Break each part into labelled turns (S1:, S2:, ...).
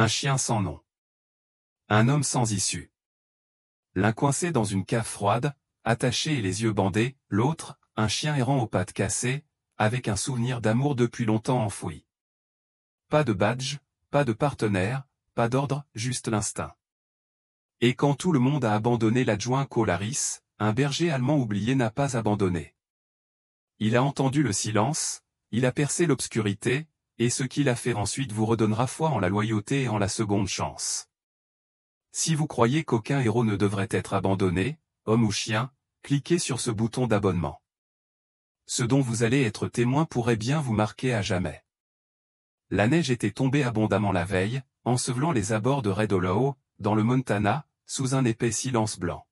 S1: Un chien sans nom. Un homme sans issue. L'un coincé dans une cave froide, attaché et les yeux bandés, l'autre, un chien errant aux pattes cassées, avec un souvenir d'amour depuis longtemps enfoui. Pas de badge, pas de partenaire, pas d'ordre, juste l'instinct. Et quand tout le monde a abandonné l'adjoint Colaris, un berger allemand oublié n'a pas abandonné. Il a entendu le silence, il a percé l'obscurité, et ce qu'il a fait ensuite vous redonnera foi en la loyauté et en la seconde chance. Si vous croyez qu'aucun héros ne devrait être abandonné, homme ou chien, cliquez sur ce bouton d'abonnement. Ce dont vous allez être témoin pourrait bien vous marquer à jamais. La neige était tombée abondamment la veille, ensevelant les abords de Red Hollow, dans le Montana, sous un épais silence blanc.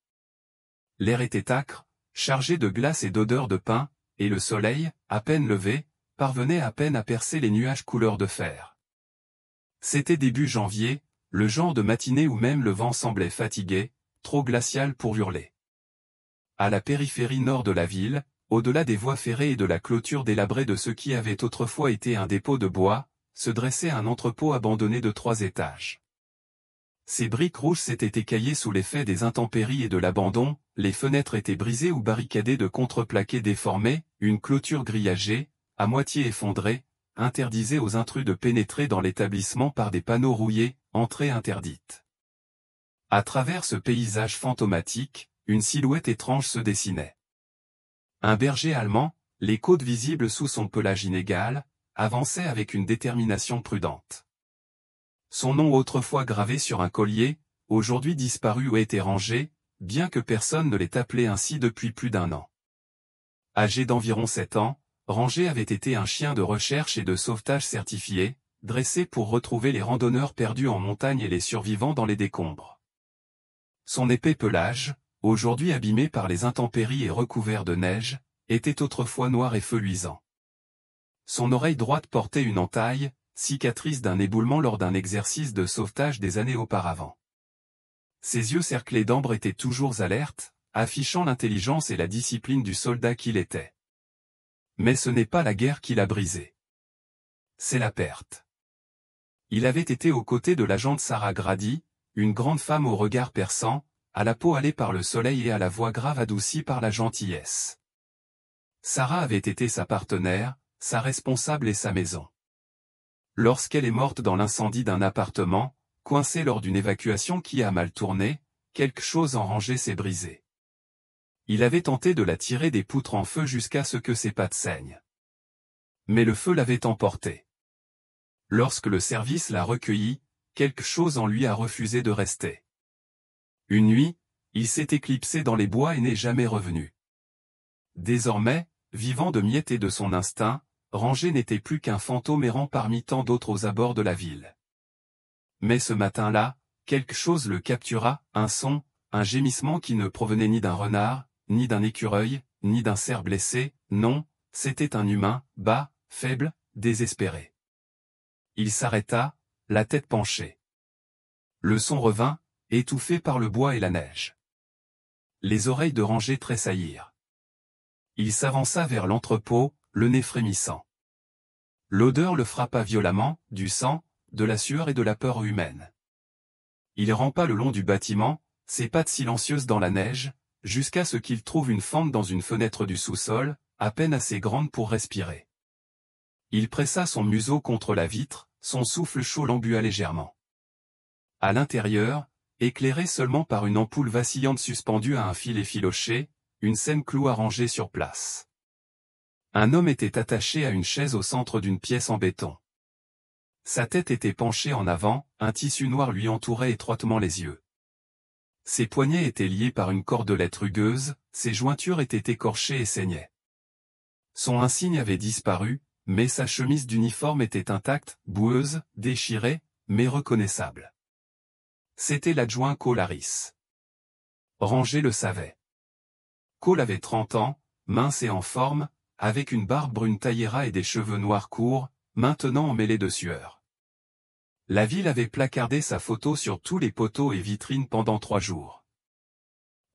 S1: L'air était âcre, chargé de glace et d'odeur de pin, et le soleil, à peine levé, parvenait à peine à percer les nuages couleur de fer. C'était début janvier, le genre de matinée où même le vent semblait fatigué, trop glacial pour hurler. À la périphérie nord de la ville, au-delà des voies ferrées et de la clôture délabrée de ce qui avait autrefois été un dépôt de bois, se dressait un entrepôt abandonné de 3 étages. Ces briques rouges s'étaient écaillées sous l'effet des intempéries et de l'abandon, les fenêtres étaient brisées ou barricadées de contreplaqués déformés, une clôture grillagée, à moitié effondrée, interdisait aux intrus de pénétrer dans l'établissement par des panneaux rouillés, entrée interdite. À travers ce paysage fantomatique, une silhouette étrange se dessinait. Un berger allemand, les côtes visibles sous son pelage inégal, avançait avec une détermination prudente. Son nom autrefois gravé sur un collier, aujourd'hui disparu ou été rangé, bien que personne ne l'ait appelé ainsi depuis plus d'1 an. Âgé d'environ 7 ans, Ranger avait été un chien de recherche et de sauvetage certifié, dressé pour retrouver les randonneurs perdus en montagne et les survivants dans les décombres. Son épais pelage, aujourd'hui abîmé par les intempéries et recouvert de neige, était autrefois noir et feu luisant. Son oreille droite portait une entaille, cicatrice d'un éboulement lors d'un exercice de sauvetage des années auparavant. Ses yeux cerclés d'ambre étaient toujours alertes, affichant l'intelligence et la discipline du soldat qu'il était. Mais ce n'est pas la guerre qui l'a brisé. C'est la perte. Il avait été aux côtés de l'agente Sarah Grady, une grande femme au regard perçant, à la peau hâlée par le soleil et à la voix grave adoucie par la gentillesse. Sarah avait été sa partenaire, sa responsable et sa maison. Lorsqu'elle est morte dans l'incendie d'un appartement, coincée lors d'une évacuation qui a mal tourné, quelque chose en Ranger s'est brisé. Il avait tenté de la tirer des poutres en feu jusqu'à ce que ses pattes saignent. Mais le feu l'avait emporté. Lorsque le service l'a recueilli, quelque chose en lui a refusé de rester. Une nuit, il s'est éclipsé dans les bois et n'est jamais revenu. Désormais, vivant de miettes et de son instinct, Ranger n'était plus qu'un fantôme errant parmi tant d'autres aux abords de la ville. Mais ce matin-là, quelque chose le captura, un son, un gémissement qui ne provenait ni d'un renard, ni d'un écureuil, ni d'un cerf blessé, non, c'était un humain, bas, faible, désespéré. Il s'arrêta, la tête penchée. Le son revint, étouffé par le bois et la neige. Les oreilles de Ranger tressaillirent. Il s'avança vers l'entrepôt, le nez frémissant. L'odeur le frappa violemment, du sang, de la sueur et de la peur humaine. Il rampa le long du bâtiment, ses pattes silencieuses dans la neige, jusqu'à ce qu'il trouve une fente dans une fenêtre du sous-sol, à peine assez grande pour respirer. Il pressa son museau contre la vitre, son souffle chaud l'embua légèrement. À l'intérieur, éclairé seulement par une ampoule vacillante suspendue à un fil effiloché, une scène cloue arrangée sur place. Un homme était attaché à une chaise au centre d'une pièce en béton. Sa tête était penchée en avant, un tissu noir lui entourait étroitement les yeux. Ses poignets étaient liés par une cordelette rugueuse, ses jointures étaient écorchées et saignaient. Son insigne avait disparu, mais sa chemise d'uniforme était intacte, boueuse, déchirée, mais reconnaissable. C'était l'adjoint Colaris. Ranger le savait. Cole avait 30 ans, mince et en forme, avec une barbe brune taillera et des cheveux noirs courts, maintenant emmêlés de sueur. La ville avait placardé sa photo sur tous les poteaux et vitrines pendant 3 jours.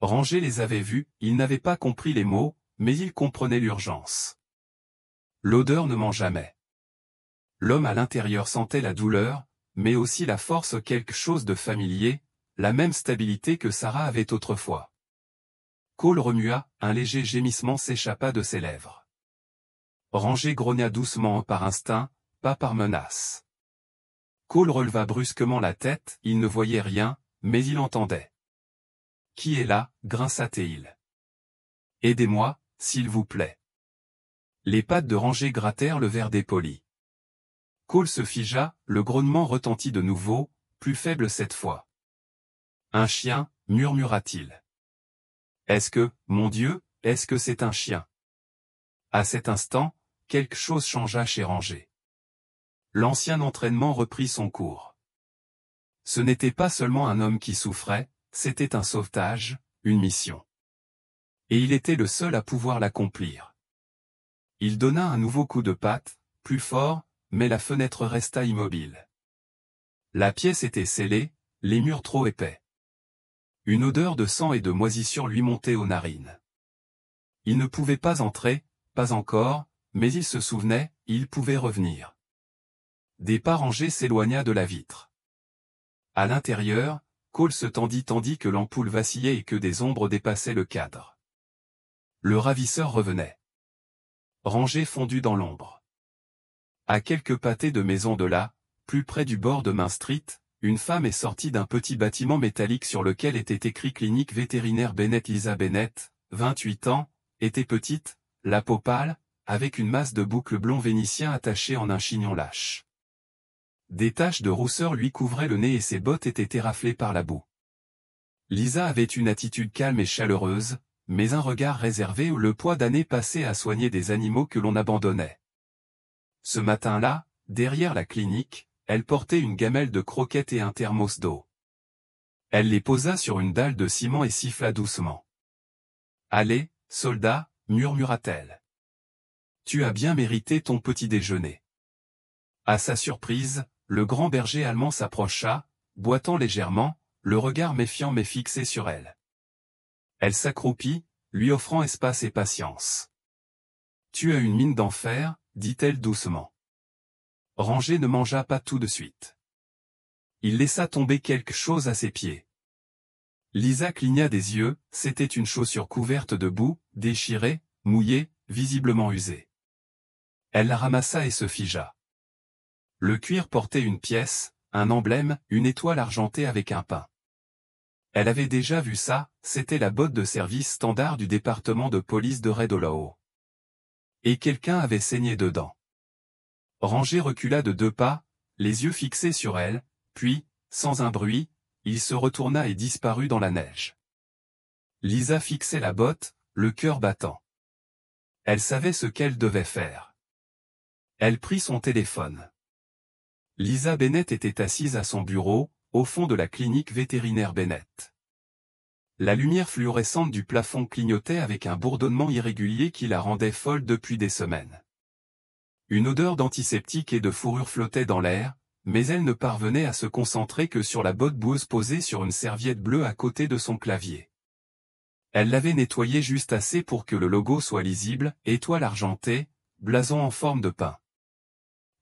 S1: Ranger les avait vus, il n'avait pas compris les mots, mais il comprenait l'urgence. L'odeur ne ment jamais. L'homme à l'intérieur sentait la douleur, mais aussi la force, quelque chose de familier, la même stabilité que Sarah avait autrefois. Cole remua, un léger gémissement s'échappa de ses lèvres. Ranger grogna doucement par instinct, pas par menace. Cole releva brusquement la tête, il ne voyait rien, mais il entendait. « Qui est là » grinça-t-il. « Aidez-moi, s'il vous plaît. » Les pattes de Ranger grattèrent le verre dépoli. Cole se figea, le grognement retentit de nouveau, plus faible cette fois. « Un chien » murmura-t-il. « Est-ce que, mon Dieu, est-ce que c'est un chien ?» À cet instant, quelque chose changea chez Ranger. L'ancien entraînement reprit son cours. Ce n'était pas seulement un homme qui souffrait, c'était un sauvetage, une mission. Et il était le seul à pouvoir l'accomplir. Il donna un nouveau coup de patte, plus fort, mais la fenêtre resta immobile. La pièce était scellée, les murs trop épais. Une odeur de sang et de moisissure lui montait aux narines. Il ne pouvait pas entrer, pas encore, mais il se souvenait, il pouvait revenir. Des pas rangés s'éloigna de la vitre. À l'intérieur, Cole se tendit tandis que l'ampoule vacillait et que des ombres dépassaient le cadre. Le ravisseur revenait. Ranger fondu dans l'ombre. À quelques pâtés de maison de là, plus près du bord de Main Street, une femme est sortie d'un petit bâtiment métallique sur lequel était écrit clinique vétérinaire Bennett. Lisa Bennett, 28 ans, était petite, la peau pâle, avec une masse de boucles blonds vénitiens attachées en un chignon lâche. Des taches de rousseur lui couvraient le nez et ses bottes étaient éraflées par la boue. Lisa avait une attitude calme et chaleureuse, mais un regard réservé où le poids d'années passées à soigner des animaux que l'on abandonnait. Ce matin-là, derrière la clinique, elle portait une gamelle de croquettes et un thermos d'eau. Elle les posa sur une dalle de ciment et siffla doucement. « Allez, soldat » murmura-t-elle. « Tu as bien mérité ton petit déjeuner. » À sa surprise, le grand berger allemand s'approcha, boitant légèrement, le regard méfiant mais fixé sur elle. Elle s'accroupit, lui offrant espace et patience. « Tu as une mine d'enfer » dit-elle doucement. Ranger ne mangea pas tout de suite. Il laissa tomber quelque chose à ses pieds. Lisa cligna des yeux, c'était une chaussure couverte de boue, déchirée, mouillée, visiblement usée. Elle la ramassa et se figea. Le cuir portait une pièce, un emblème, une étoile argentée avec un pain. Elle avait déjà vu ça, c'était la botte de service standard du département de police de Red Hollow. Et quelqu'un avait saigné dedans. Ranger recula de 2 pas, les yeux fixés sur elle, puis, sans un bruit, il se retourna et disparut dans la neige. Lisa fixait la botte, le cœur battant. Elle savait ce qu'elle devait faire. Elle prit son téléphone. Lisa Bennett était assise à son bureau, au fond de la clinique vétérinaire Bennett. La lumière fluorescente du plafond clignotait avec un bourdonnement irrégulier qui la rendait folle depuis des semaines. Une odeur d'antiseptique et de fourrure flottait dans l'air, mais elle ne parvenait à se concentrer que sur la botte boueuse posée sur une serviette bleue à côté de son clavier. Elle l'avait nettoyée juste assez pour que le logo soit lisible, étoile argentée, blason en forme de pain.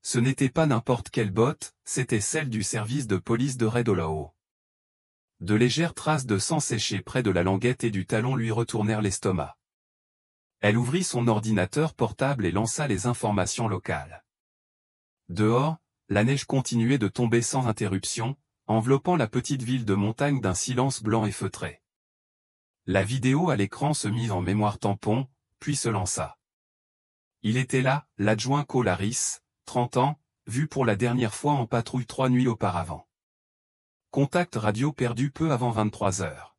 S1: Ce n'était pas n'importe quelle botte, c'était celle du service de police de Red Hollow. De légères traces de sang séché près de la languette et du talon lui retournèrent l'estomac. Elle ouvrit son ordinateur portable et lança les informations locales. Dehors, la neige continuait de tomber sans interruption, enveloppant la petite ville de montagne d'un silence blanc et feutré. La vidéo à l'écran se mit en mémoire tampon, puis se lança. Il était là, l'adjoint Cole Harris, 30 ans, vu pour la dernière fois en patrouille 3 nuits auparavant. Contact radio perdu peu avant 23 heures.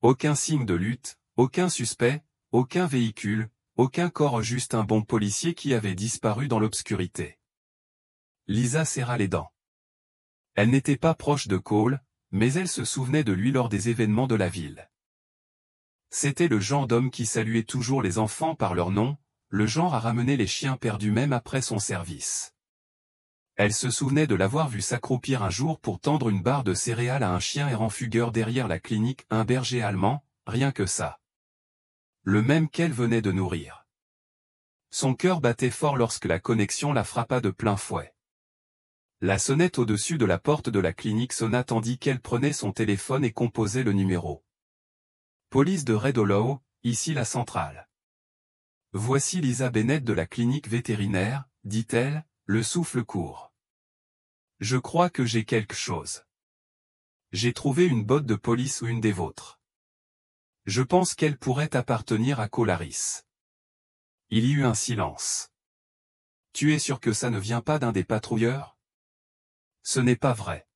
S1: Aucun signe de lutte, aucun suspect, aucun véhicule, aucun corps, juste un bon policier qui avait disparu dans l'obscurité. Lisa serra les dents. Elle n'était pas proche de Cole, mais elle se souvenait de lui lors des événements de la ville. C'était le genre d'homme qui saluait toujours les enfants par leur nom, le genre à ramener les chiens perdus même après son service. Elle se souvenait de l'avoir vu s'accroupir un jour pour tendre une barre de céréales à un chien errant fugueur derrière la clinique, un berger allemand, rien que ça. Le même qu'elle venait de nourrir. Son cœur battait fort lorsque la connexion la frappa de plein fouet. La sonnette au-dessus de la porte de la clinique sonna tandis qu'elle prenait son téléphone et composait le numéro. Police de Red Hollow, ici la centrale. Voici Lisa Bennett de la clinique vétérinaire, dit-elle, le souffle court. Je crois que j'ai quelque chose. J'ai trouvé une botte de police ou une des vôtres. Je pense qu'elle pourrait appartenir à Colaris. Il y eut un silence. Tu es sûr que ça ne vient pas d'un des patrouilleurs? Ce n'est pas vrai.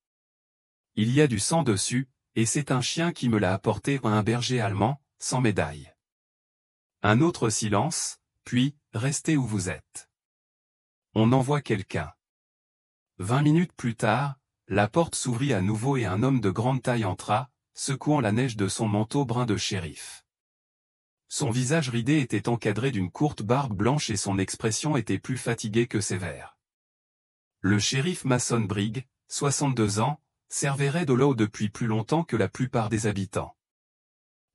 S1: Il y a du sang dessus, et c'est un chien qui me l'a apporté à un berger allemand, sans médaille. Un autre silence, puis, restez où vous êtes. On envoie quelqu'un. 20 minutes plus tard, la porte s'ouvrit à nouveau et un homme de grande taille entra, secouant la neige de son manteau brun de shérif. Son visage ridé était encadré d'une courte barbe blanche et son expression était plus fatiguée que sévère. Le shérif Mason Brigg, 62 ans, servait Red Hollow depuis plus longtemps que la plupart des habitants.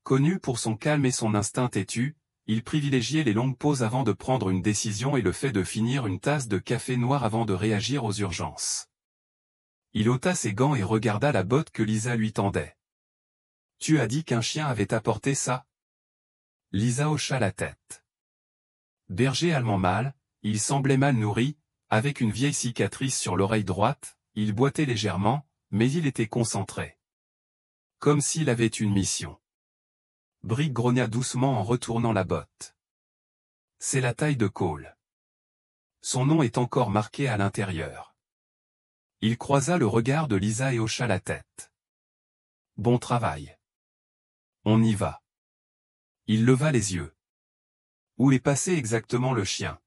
S1: Connu pour son calme et son instinct têtu, il privilégiait les longues pauses avant de prendre une décision et le fait de finir une tasse de café noir avant de réagir aux urgences. Il ôta ses gants et regarda la botte que Lisa lui tendait. « Tu as dit qu'un chien avait apporté ça ?» Lisa hocha la tête. Berger allemand mâle, il semblait mal nourri, avec une vieille cicatrice sur l'oreille droite, il boitait légèrement, mais il était concentré. Comme s'il avait une mission. Brigg grogna doucement en retournant la botte. C'est la taille de Cole. Son nom est encore marqué à l'intérieur. Il croisa le regard de Lisa et hocha la tête. Bon travail. On y va. Il leva les yeux. Où est passé exactement le chien?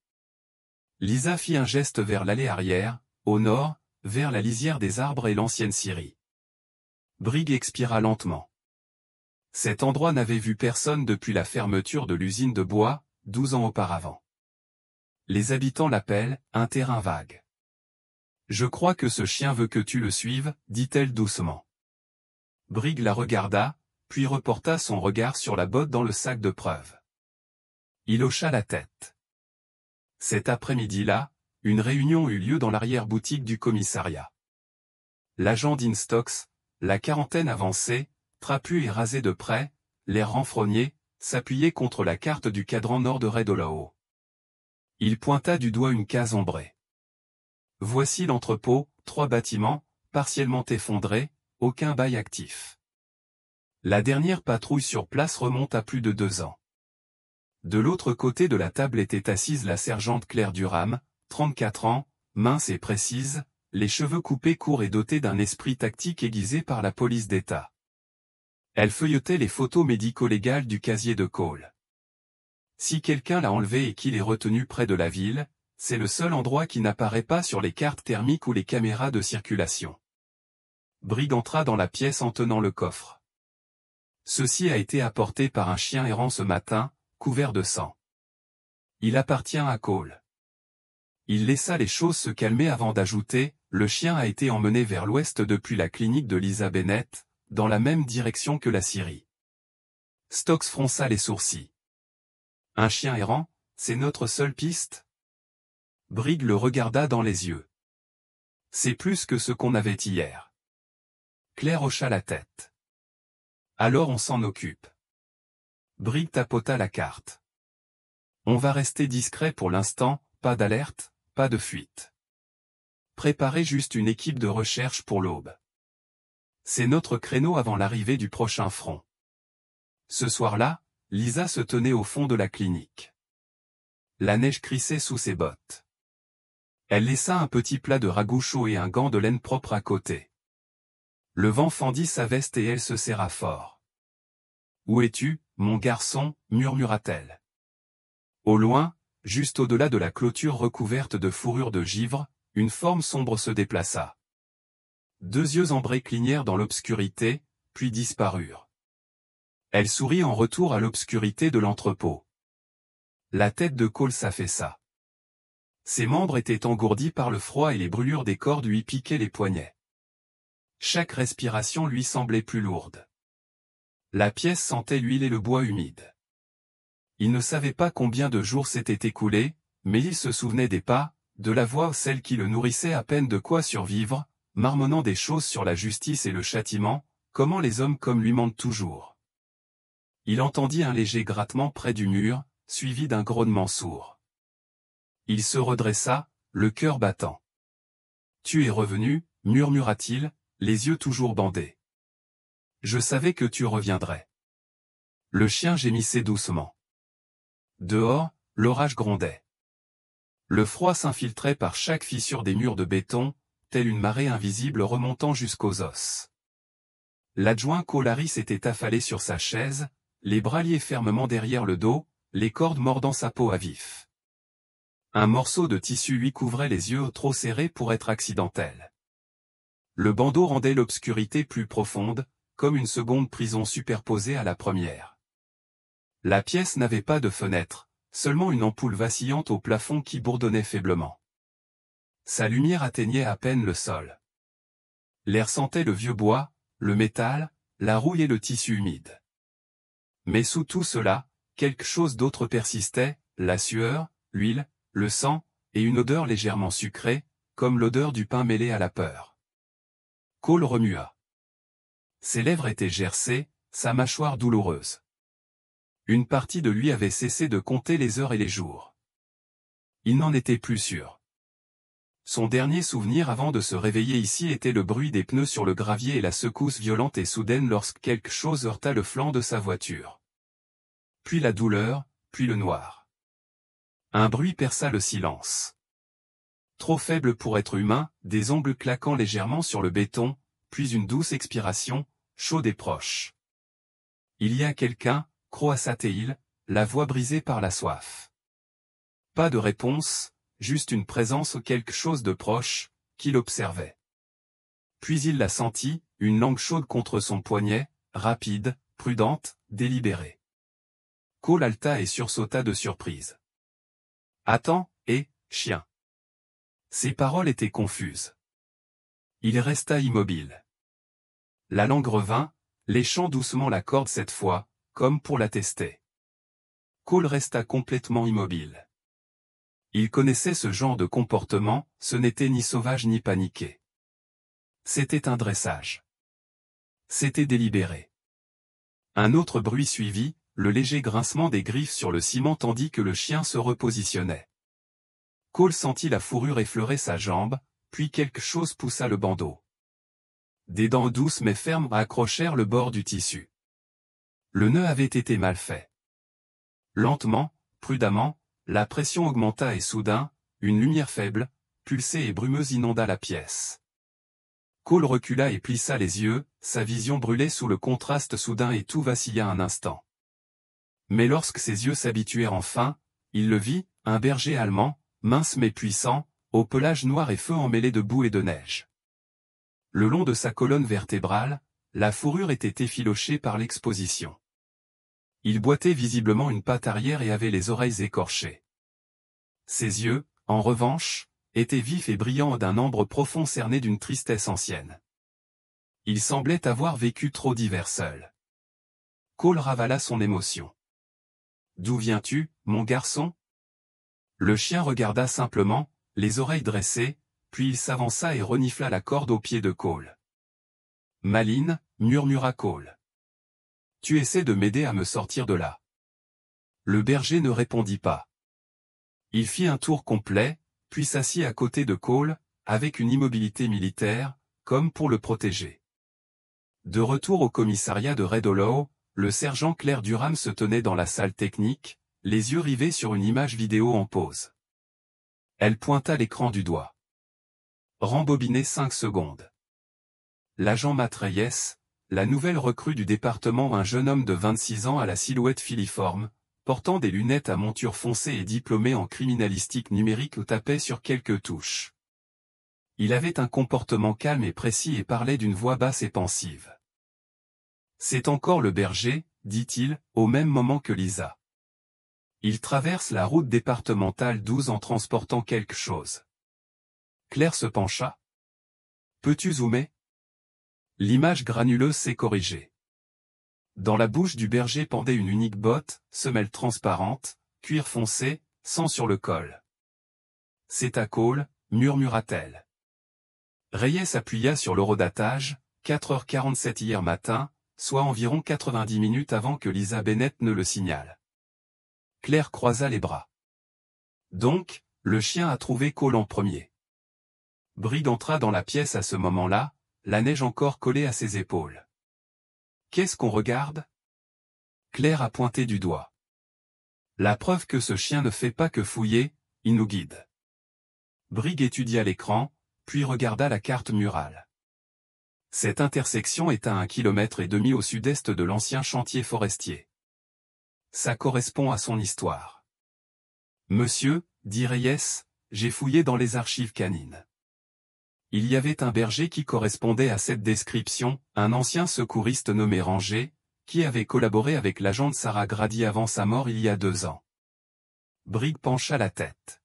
S1: Lisa fit un geste vers l'allée arrière, au nord, vers la lisière des arbres et l'ancienne scierie. Brigg expira lentement. Cet endroit n'avait vu personne depuis la fermeture de l'usine de bois, 12 ans auparavant. Les habitants l'appellent « un terrain vague ». Je crois que ce chien veut que tu le suives, dit-elle doucement. Brigg la regarda, puis reporta son regard sur la botte dans le sac de preuves. Il hocha la tête. Cet après-midi-là, une réunion eut lieu dans l'arrière-boutique du commissariat. L'agent d'Instocks, la quarantaine avancée, trapu et rasé de près, l'air renfrogné, s'appuyait contre la carte du cadran nord de Red Hollow. Il pointa du doigt une case ombrée. Voici l'entrepôt, 3 bâtiments, partiellement effondrés, aucun bail actif. La dernière patrouille sur place remonte à plus de 2 ans. De l'autre côté de la table était assise la sergente Claire Durham, 34 ans, mince et précise, les cheveux coupés courts et dotée d'un esprit tactique aiguisé par la police d'État. Elle feuilletait les photos médico-légales du casier de Cole. Si quelqu'un l'a enlevé et qu'il est retenu près de la ville, c'est le seul endroit qui n'apparaît pas sur les cartes thermiques ou les caméras de circulation. Brigg entra dans la pièce en tenant le coffre. Ceci a été apporté par un chien errant ce matin, couvert de sang. Il appartient à Cole. Il laissa les choses se calmer avant d'ajouter, le chien a été emmené vers l'ouest depuis la clinique de Lisa Bennett, dans la même direction que la scierie. Stocks fronça les sourcils. Un chien errant, c'est notre seule piste? Brigg le regarda dans les yeux. C'est plus que ce qu'on avait hier. Claire hocha la tête. Alors on s'en occupe. Brigg tapota la carte. On va rester discret pour l'instant, pas d'alerte, pas de fuite. Préparez juste une équipe de recherche pour l'aube. C'est notre créneau avant l'arrivée du prochain front. Ce soir-là, Lisa se tenait au fond de la clinique. La neige crissait sous ses bottes. Elle laissa un petit plat de ragoût chaud et un gant de laine propre à côté. Le vent fendit sa veste et elle se serra fort. « Où es-tu, mon garçon » murmura-t-elle. Au loin, juste au-delà de la clôture recouverte de fourrure de givre, une forme sombre se déplaça. 2 yeux ambrés clignèrent dans l'obscurité, puis disparurent. Elle sourit en retour à l'obscurité de l'entrepôt. La tête de Cole s'affaissa. Ses membres étaient engourdis par le froid et les brûlures des cordes lui piquaient les poignets. Chaque respiration lui semblait plus lourde. La pièce sentait l'huile et le bois humide. Il ne savait pas combien de jours s'étaient écoulés, mais il se souvenait des pas, de la voix celle qui le nourrissait à peine de quoi survivre, marmonnant des choses sur la justice et le châtiment, comment les hommes comme lui mentent toujours. Il entendit un léger grattement près du mur, suivi d'un grognement sourd. Il se redressa, le cœur battant. « Tu es revenu, murmura-t-il, les yeux toujours bandés. Je savais que tu reviendrais. » Le chien gémissait doucement. Dehors, l'orage grondait. Le froid s'infiltrait par chaque fissure des murs de béton, telle une marée invisible remontant jusqu'aux os. L'adjoint Cole s'était affalé sur sa chaise, les bras liés fermement derrière le dos, les cordes mordant sa peau à vif. Un morceau de tissu lui couvrait les yeux trop serrés pour être accidentel. Le bandeau rendait l'obscurité plus profonde, comme une seconde prison superposée à la première. La pièce n'avait pas de fenêtre, seulement une ampoule vacillante au plafond qui bourdonnait faiblement. Sa lumière atteignait à peine le sol. L'air sentait le vieux bois, le métal, la rouille et le tissu humide. Mais sous tout cela, quelque chose d'autre persistait, la sueur, l'huile, le sang, et une odeur légèrement sucrée, comme l'odeur du pain mêlé à la peur. Cole remua. Ses lèvres étaient gercées, sa mâchoire douloureuse. Une partie de lui avait cessé de compter les heures et les jours. Il n'en était plus sûr. Son dernier souvenir avant de se réveiller ici était le bruit des pneus sur le gravier et la secousse violente et soudaine lorsque quelque chose heurta le flanc de sa voiture. Puis la douleur, puis le noir. Un bruit perça le silence. Trop faible pour être humain, des ongles claquant légèrement sur le béton, puis une douce expiration, chaude et proche. Il y a quelqu'un, croassa-t-il, la voix brisée par la soif. Pas de réponse, juste une présence ou quelque chose de proche, qui l'observait. Puis il la sentit, une langue chaude contre son poignet, rapide, prudente, délibérée. Cole halta et sursauta de surprise. « Attends, chien !» Ses paroles étaient confuses. Il resta immobile. La langue revint, léchant doucement la corde cette fois, comme pour la tester. Cole resta complètement immobile. Il connaissait ce genre de comportement, ce n'était ni sauvage ni paniqué. C'était un dressage. C'était délibéré. Un autre bruit suivit, le léger grincement des griffes sur le ciment tandis que le chien se repositionnait. Cole sentit la fourrure effleurer sa jambe, puis quelque chose poussa le bandeau. Des dents douces mais fermes accrochèrent le bord du tissu. Le nœud avait été mal fait. Lentement, prudemment, la pression augmenta et soudain, une lumière faible, pulsée et brumeuse inonda la pièce. Cole recula et plissa les yeux, sa vision brûlait sous le contraste soudain et tout vacilla un instant. Mais lorsque ses yeux s'habituèrent enfin, il le vit, un berger allemand, mince mais puissant, au pelage noir et feu emmêlé de boue et de neige. Le long de sa colonne vertébrale, la fourrure était effilochée par l'exposition. Il boitait visiblement une patte arrière et avait les oreilles écorchées. Ses yeux, en revanche, étaient vifs et brillants d'un ambre profond cerné d'une tristesse ancienne. Il semblait avoir vécu trop d'hivers seul. Cole ravala son émotion. « D'où viens-tu, mon garçon ?» Le chien regarda simplement, les oreilles dressées, puis il s'avança et renifla la corde au pied de Cole. « Maline, murmura Cole. Tu essaies de m'aider à me sortir de là. » Le berger ne répondit pas. Il fit un tour complet, puis s'assit à côté de Cole, avec une immobilité militaire, comme pour le protéger. De retour au commissariat de Red Hollow, le sergent Claire Durham se tenait dans la salle technique, les yeux rivés sur une image vidéo en pause. Elle pointa l'écran du doigt. Rembobiner 5 secondes. L'agent Matt Reyes, la nouvelle recrue du département, un jeune homme de 26 ans à la silhouette filiforme, portant des lunettes à monture foncée et diplômé en criminalistique numérique, tapait sur quelques touches. Il avait un comportement calme et précis et parlait d'une voix basse et pensive. « C'est encore le berger, dit-il, au même moment que Lisa. Il traverse la route départementale 12 en transportant quelque chose. » Claire se pencha. « Peux-tu zoomer ?» L'image granuleuse s'est corrigée. Dans la bouche du berger pendait une unique botte, semelle transparente, cuir foncé, sang sur le col. C'est à Cole, murmura-t-elle. Reyes appuya sur l'horodatage, 4h47 hier matin, soit environ 90 minutes avant que Lisa Bennett ne le signale. Claire croisa les bras. Donc, le chien a trouvé Cole en premier. Briggs entra dans la pièce à ce moment-là, la neige encore collée à ses épaules. Qu'est-ce qu'on regarde? Claire a pointé du doigt. La preuve que ce chien ne fait pas que fouiller, il nous guide. Briggs étudia l'écran, puis regarda la carte murale. Cette intersection est à 1,5 km au sud-est de l'ancien chantier forestier. Ça correspond à son histoire. Monsieur, dit Reyes, j'ai fouillé dans les archives canines. Il y avait un berger qui correspondait à cette description, un ancien secouriste nommé Ranger, qui avait collaboré avec l'agente Sarah Grady avant sa mort il y a 2 ans. Briggs pencha la tête.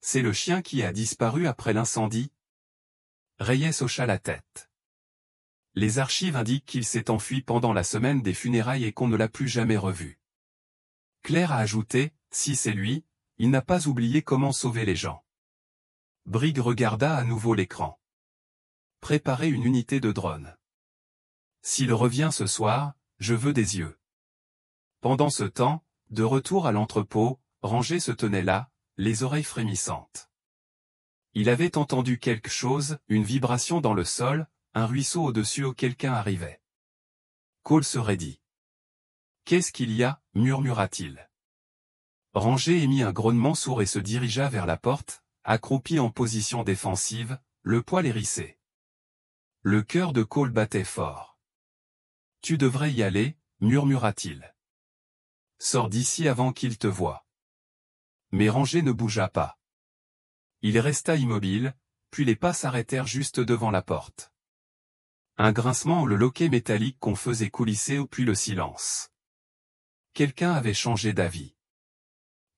S1: C'est le chien qui a disparu après l'incendie? Reyes hocha la tête. Les archives indiquent qu'il s'est enfui pendant la semaine des funérailles et qu'on ne l'a plus jamais revu. Claire a ajouté, si c'est lui, il n'a pas oublié comment sauver les gens. Briggs regarda à nouveau l'écran. Préparez une unité de drone. S'il revient ce soir, je veux des yeux. Pendant ce temps, de retour à l'entrepôt, Ranger se tenait là, les oreilles frémissantes. Il avait entendu quelque chose, une vibration dans le sol, un ruisseau au-dessus où quelqu'un arrivait. Cole se raidit. Qu'est-ce qu'il y a, murmura-t-il. Ranger émit un grognement sourd et se dirigea vers la porte, accroupi en position défensive, le poil hérissé. Le cœur de Cole battait fort. Tu devrais y aller, murmura-t-il. Sors d'ici avant qu'il te voie. Mais Ranger ne bougea pas. Il resta immobile, puis les pas s'arrêtèrent juste devant la porte. Un grincement le loquet métallique qu'on faisait coulisser puis le silence. Quelqu'un avait changé d'avis.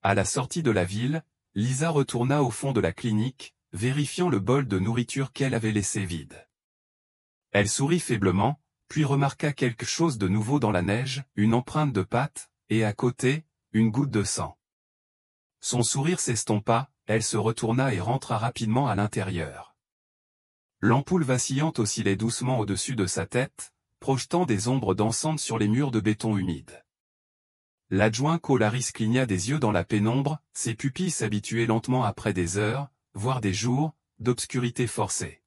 S1: À la sortie de la ville, Lisa retourna au fond de la clinique, vérifiant le bol de nourriture qu'elle avait laissé vide. Elle sourit faiblement, puis remarqua quelque chose de nouveau dans la neige, une empreinte de patte, et à côté, une goutte de sang. Son sourire s'estompa, elle se retourna et rentra rapidement à l'intérieur. L'ampoule vacillante oscillait doucement au-dessus de sa tête, projetant des ombres dansantes sur les murs de béton humide. L'adjoint Cole Harris cligna des yeux dans la pénombre, ses pupilles s'habituaient lentement après des heures, voire des jours, d'obscurité forcée.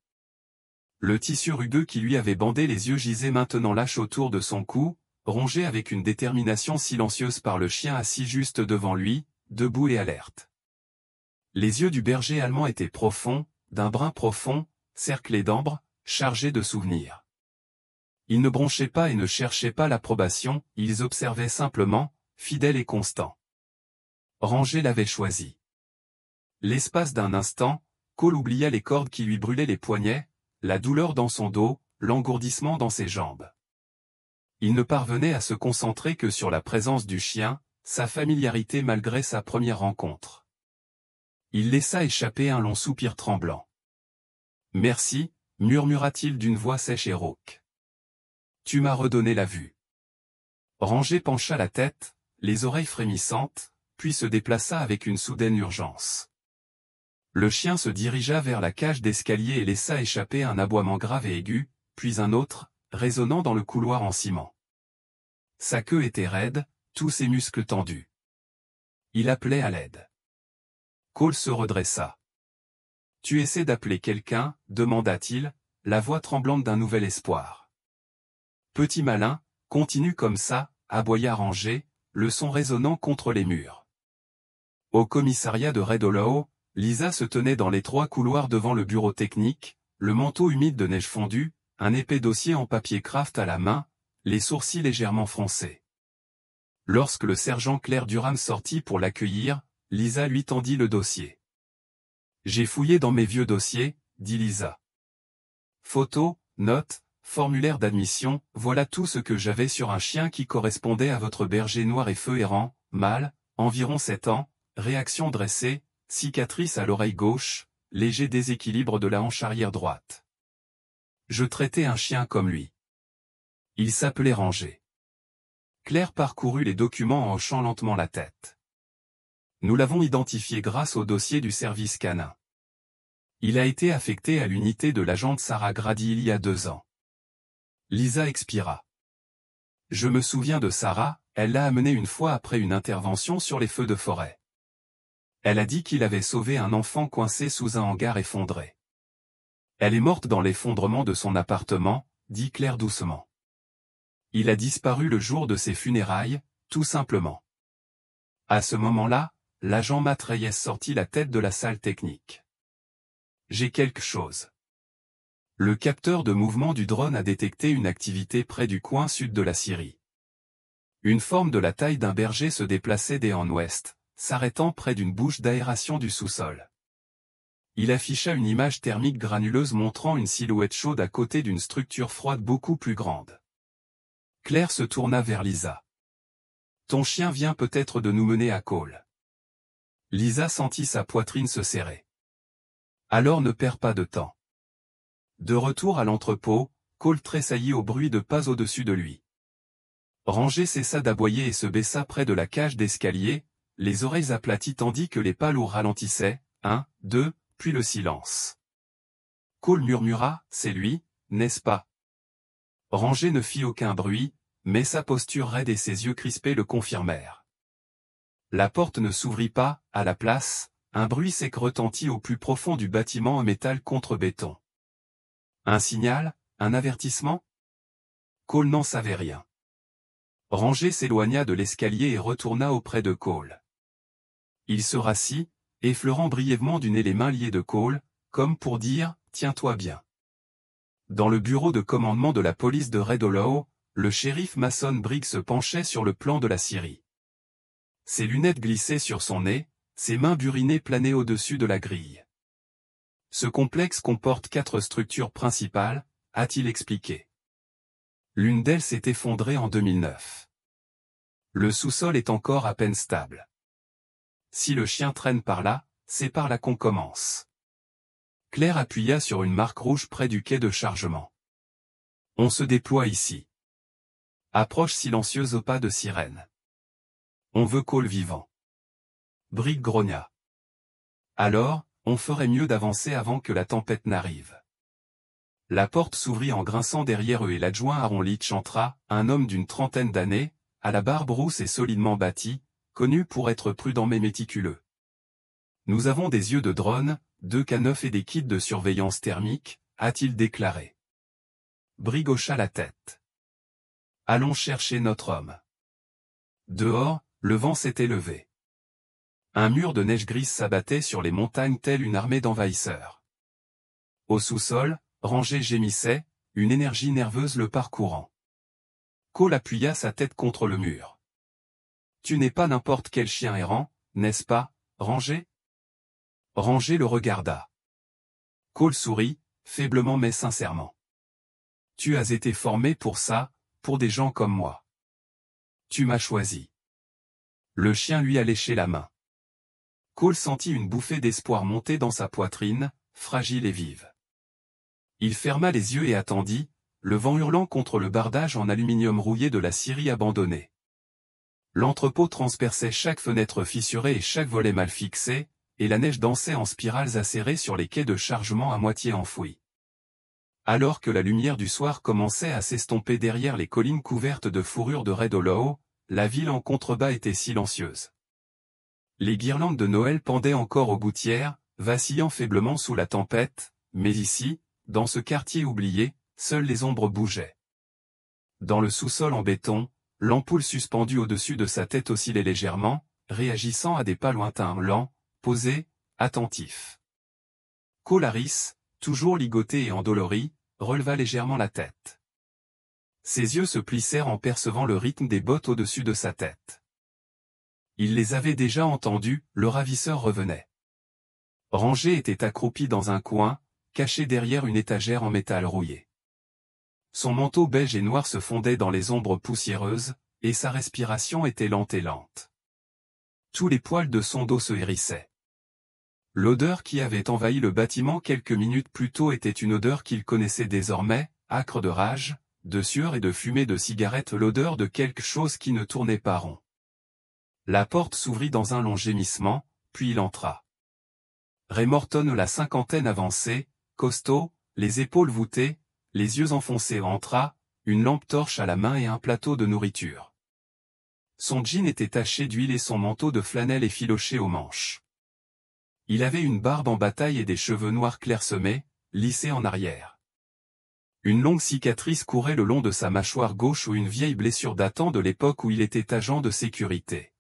S1: Le tissu rugueux qui lui avait bandé les yeux gisait maintenant lâche autour de son cou, rongé avec une détermination silencieuse par le chien assis juste devant lui, debout et alerte. Les yeux du berger allemand étaient profonds, d'un brun profond, cerclés d'ambre, chargés de souvenirs. Ils ne bronchaient pas et ne cherchaient pas l'approbation, ils observaient simplement, fidèles et constants. Ranger l'avait choisi. L'espace d'un instant, Cole oublia les cordes qui lui brûlaient les poignets, la douleur dans son dos, l'engourdissement dans ses jambes. Il ne parvenait à se concentrer que sur la présence du chien, sa familiarité malgré sa première rencontre. Il laissa échapper un long soupir tremblant. « Merci », murmura-t-il d'une voix sèche et rauque. « Tu m'as redonné la vue. » Ranger pencha la tête, les oreilles frémissantes, puis se déplaça avec une soudaine urgence. Le chien se dirigea vers la cage d'escalier et laissa échapper un aboiement grave et aigu, puis un autre, résonnant dans le couloir en ciment. Sa queue était raide, tous ses muscles tendus. Il appelait à l'aide. Cole se redressa. « Tu essaies d'appeler quelqu'un » demanda-t-il, la voix tremblante d'un nouvel espoir. « Petit malin, continue comme ça » aboya Ranger, le son résonnant contre les murs. Au commissariat de Red Hollow, Lisa se tenait dans l'étroit couloir devant le bureau technique, le manteau humide de neige fondue, un épais dossier en papier craft à la main, les sourcils légèrement froncés. Lorsque le sergent Claire Durham sortit pour l'accueillir, Lisa lui tendit le dossier. « J'ai fouillé dans mes vieux dossiers », dit Lisa. « Photos, notes, formulaire d'admission, voilà tout ce que j'avais sur un chien qui correspondait à votre berger noir et feu errant, mâle, environ 7 ans, réaction dressée, cicatrice à l'oreille gauche, léger déséquilibre de la hanche arrière droite. Je traitais un chien comme lui. Il s'appelait Ranger. » Claire parcourut les documents en hochant lentement la tête. « Nous l'avons identifié grâce au dossier du service canin. Il a été affecté à l'unité de l'agente Sarah Grady il y a 2 ans. Lisa expira. Je me souviens de Sarah, elle l'a amené une fois après une intervention sur les feux de forêt. Elle a dit qu'il avait sauvé un enfant coincé sous un hangar effondré. Elle est morte dans l'effondrement de son appartement, dit Claire doucement. Il a disparu le jour de ses funérailles, tout simplement. À ce moment-là, l'agent Matt Reyes sortit la tête de la salle technique. J'ai quelque chose. Le capteur de mouvement du drone a détecté une activité près du coin sud de la Syrie. Une forme de la taille d'un berger se déplaçait d'est en ouest, s'arrêtant près d'une bouche d'aération du sous-sol. Il afficha une image thermique granuleuse montrant une silhouette chaude à côté d'une structure froide beaucoup plus grande. Claire se tourna vers Lisa. Ton chien vient peut-être de nous mener à Cole. Lisa sentit sa poitrine se serrer. Alors ne perds pas de temps. De retour à l'entrepôt, Cole tressaillit au bruit de pas au-dessus de lui. Ranger cessa d'aboyer et se baissa près de la cage d'escalier, les oreilles aplaties tandis que les pas lourds ralentissaient, 1, 2, puis le silence. Cole murmura, c'est lui, n'est-ce pas? Ranger ne fit aucun bruit, mais sa posture raide et ses yeux crispés le confirmèrent. La porte ne s'ouvrit pas, à la place, un bruit sec retentit au plus profond du bâtiment en métal contre béton. Un signal, un avertissement? Cole n'en savait rien. Ranger s'éloigna de l'escalier et retourna auprès de Cole. Il se rassit, effleurant brièvement du nez les mains liées de Cole, comme pour dire « Tiens-toi bien ». Dans le bureau de commandement de la police de Red Hollow, le shérif Mason Briggs se penchait sur le plan de la Syrie. Ses lunettes glissaient sur son nez, ses mains burinées planaient au-dessus de la grille. Ce complexe comporte 4 structures principales, a-t-il expliqué. L'une d'elles s'est effondrée en 2009. Le sous-sol est encore à peine stable. Si le chien traîne par là, c'est par là qu'on commence. Claire appuya sur une marque rouge près du quai de chargement. On se déploie ici. Approche silencieuse au pas de sirène. On veut Cole vivant. Briggs grogna. Alors, on ferait mieux d'avancer avant que la tempête n'arrive. La porte s'ouvrit en grinçant derrière eux et l'adjoint Aaron Leach entra, un homme d'une trentaine d'années, à la barbe rousse et solidement bâti, connu pour être prudent mais méticuleux. Nous avons des yeux de drone, 2 K9 et des kits de surveillance thermique, a-t-il déclaré. Briggs hocha la tête. Allons chercher notre homme. Dehors, le vent s'était levé. Un mur de neige grise s'abattait sur les montagnes telle une armée d'envahisseurs. Au sous-sol, Ranger gémissait, une énergie nerveuse le parcourant. Cole appuya sa tête contre le mur. Tu n'es pas n'importe quel chien errant, n'est-ce pas, Ranger? Ranger le regarda. Cole sourit, faiblement mais sincèrement. Tu as été formé pour ça, pour des gens comme moi. Tu m'as choisi. Le chien lui a léché la main. Cole sentit une bouffée d'espoir monter dans sa poitrine, fragile et vive. Il ferma les yeux et attendit, le vent hurlant contre le bardage en aluminium rouillé de la Syrie abandonnée. L'entrepôt transperçait chaque fenêtre fissurée et chaque volet mal fixé, et la neige dansait en spirales acérées sur les quais de chargement à moitié enfouis. Alors que la lumière du soir commençait à s'estomper derrière les collines couvertes de fourrure de Red Hollow, la ville en contrebas était silencieuse. Les guirlandes de Noël pendaient encore aux gouttières, vacillant faiblement sous la tempête, mais ici, dans ce quartier oublié, seules les ombres bougeaient. Dans le sous-sol en béton, l'ampoule suspendue au-dessus de sa tête oscillait légèrement, réagissant à des pas lointains lents, posés, attentifs. Cole Harris, toujours ligoté et endolori, releva légèrement la tête. Ses yeux se plissèrent en percevant le rythme des bottes au-dessus de sa tête. Il les avait déjà entendus, le ravisseur revenait. Ranger était accroupi dans un coin, caché derrière une étagère en métal rouillé. Son manteau beige et noir se fondait dans les ombres poussiéreuses, et sa respiration était lente et lente. Tous les poils de son dos se hérissaient. L'odeur qui avait envahi le bâtiment quelques minutes plus tôt était une odeur qu'il connaissait désormais, âcre de rage, de sueur et de fumée de cigarette, l'odeur de quelque chose qui ne tournait pas rond. La porte s'ouvrit dans un long gémissement, puis il entra. Ray Morton, la cinquantaine avancée, costaud, les épaules voûtées, les yeux enfoncés, entra, une lampe torche à la main et un plateau de nourriture. Son jean était taché d'huile et son manteau de flanelle effiloché aux manches. Il avait une barbe en bataille et des cheveux noirs clairsemés, lissés en arrière. Une longue cicatrice courait le long de sa mâchoire gauche où une vieille blessure datant de l'époque où il était agent de sécurité.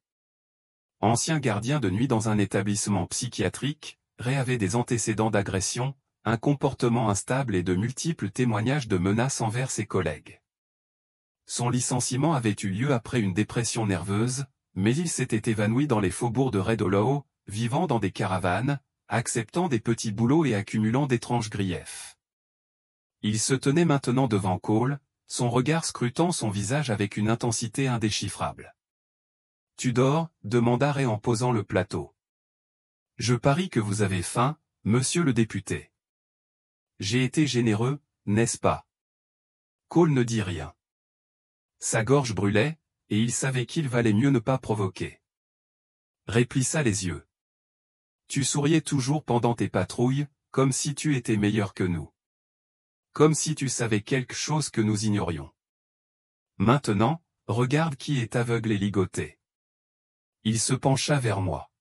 S1: Ancien gardien de nuit dans un établissement psychiatrique, Ray avait des antécédents d'agression, un comportement instable et de multiples témoignages de menaces envers ses collègues. Son licenciement avait eu lieu après une dépression nerveuse, mais il s'était évanoui dans les faubourgs de Red Hollow, vivant dans des caravanes, acceptant des petits boulots et accumulant d'étranges griefs. Il se tenait maintenant devant Cole, son regard scrutant son visage avec une intensité indéchiffrable. « Tu dors ?» demanda Ray en posant le plateau. « Je parie que vous avez faim, monsieur le député. » « J'ai été généreux, n'est-ce pas ?» Cole ne dit rien. Sa gorge brûlait, et il savait qu'il valait mieux ne pas provoquer. Ray plissa les yeux. « Tu souriais toujours pendant tes patrouilles, comme si tu étais meilleur que nous. Comme si tu savais quelque chose que nous ignorions. Maintenant, regarde qui est aveugle et ligoté. » Il se pencha vers moi.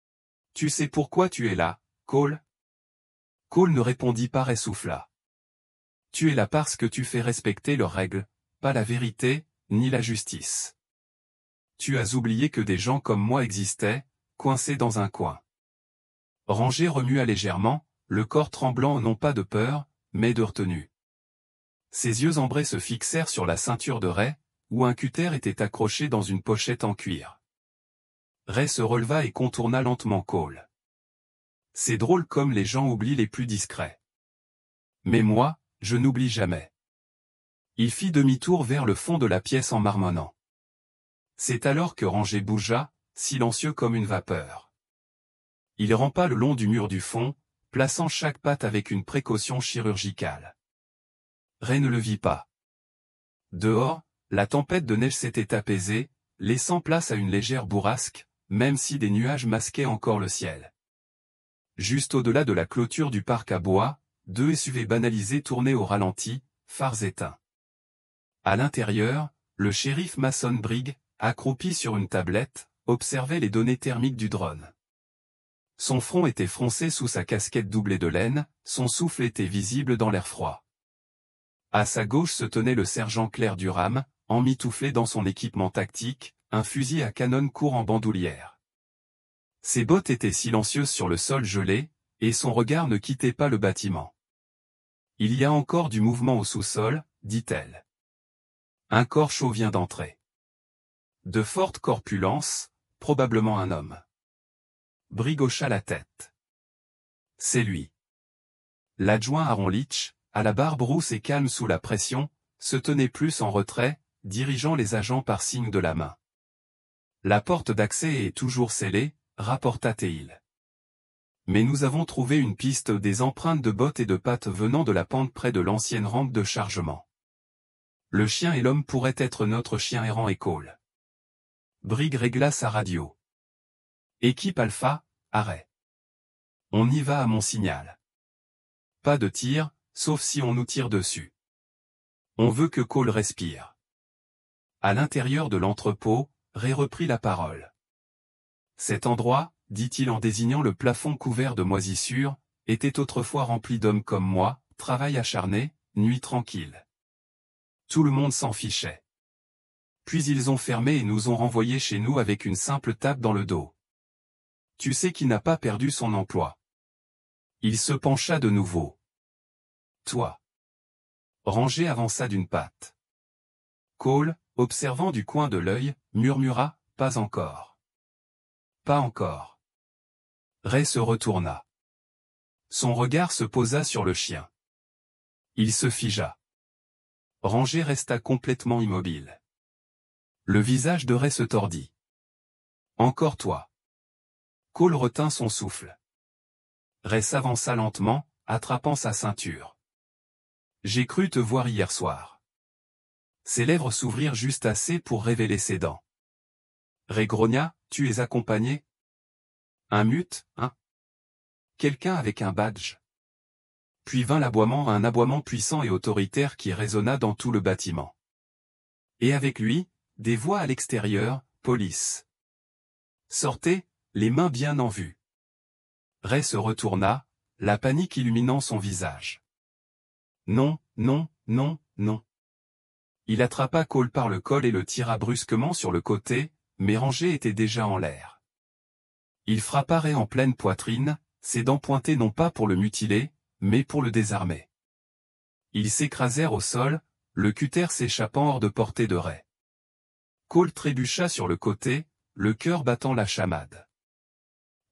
S1: « Tu sais pourquoi tu es là, Cole ?» Cole ne répondit pas et souffla. « Tu es là parce que tu fais respecter leurs règles, pas la vérité, ni la justice. Tu as oublié que des gens comme moi existaient, coincés dans un coin. » Ranger remua légèrement, le corps tremblant non pas de peur, mais de retenue. Ses yeux ambrés se fixèrent sur la ceinture de Ray, où un cutter était accroché dans une pochette en cuir. Ray se releva et contourna lentement Cole. C'est drôle comme les gens oublient les plus discrets. Mais moi, je n'oublie jamais. Il fit demi-tour vers le fond de la pièce en marmonnant. C'est alors que Ranger bougea, silencieux comme une vapeur. Il rampa le long du mur du fond, plaçant chaque patte avec une précaution chirurgicale. Ray ne le vit pas. Dehors, la tempête de neige s'était apaisée, laissant place à une légère bourrasque, même si des nuages masquaient encore le ciel. Juste au-delà de la clôture du parc à bois, deux SUV banalisés tournaient au ralenti, phares éteints. À l'intérieur, le shérif Mason Brigg, accroupi sur une tablette, observait les données thermiques du drone. Son front était froncé sous sa casquette doublée de laine, son souffle était visible dans l'air froid. À sa gauche se tenait le sergent Claire Durham, emmitouflé dans son équipement tactique, un fusil à canon court en bandoulière. Ses bottes étaient silencieuses sur le sol gelé, et son regard ne quittait pas le bâtiment. « Il y a encore du mouvement au sous-sol, » dit-elle. Un corps chaud vient d'entrer. De forte corpulence, probablement un homme. Brigg hocha la tête. C'est lui. L'adjoint Aaron Leach, à la barbe rousse et calme sous la pression, se tenait plus en retrait, dirigeant les agents par signe de la main. La porte d'accès est toujours scellée, rapporta Teil. Mais nous avons trouvé une piste des empreintes de bottes et de pattes venant de la pente près de l'ancienne rampe de chargement. Le chien et l'homme pourraient être notre chien errant et Cole. Brigg régla sa radio. Équipe Alpha, arrêt. On y va à mon signal. Pas de tir, sauf si on nous tire dessus. On veut que Cole respire. À l'intérieur de l'entrepôt, Ray reprit la parole. Cet endroit, dit-il en désignant le plafond couvert de moisissures, était autrefois rempli d'hommes comme moi, travail acharné, nuit tranquille. Tout le monde s'en fichait. Puis ils ont fermé et nous ont renvoyés chez nous avec une simple tape dans le dos. Tu sais qui n'a pas perdu son emploi. Il se pencha de nouveau. Toi. Ranger avança d'une patte. Cole, observant du coin de l'œil, murmura, pas encore. Pas encore. Ray se retourna. Son regard se posa sur le chien. Il se figea. Ranger resta complètement immobile. Le visage de Ray se tordit. Encore toi. Cole retint son souffle. Ray s'avança lentement, attrapant sa ceinture. J'ai cru te voir hier soir. Ses lèvres s'ouvrirent juste assez pour révéler ses dents. Ray grogna, tu es accompagné? Un mute, hein? Quelqu'un avec un badge? Puis vint l'aboiement, un aboiement puissant et autoritaire qui résonna dans tout le bâtiment. Et avec lui, des voix à l'extérieur, police. Sortez, les mains bien en vue. Ray se retourna, la panique illuminant son visage. Non, non, non, non. Il attrapa Cole par le col et le tira brusquement sur le côté, mais Ranger était déjà en l'air. Il frappa Ray en pleine poitrine, ses dents pointées non pas pour le mutiler, mais pour le désarmer. Ils s'écrasèrent au sol, le cutter s'échappant hors de portée de Ray. Cole trébucha sur le côté, le cœur battant la chamade.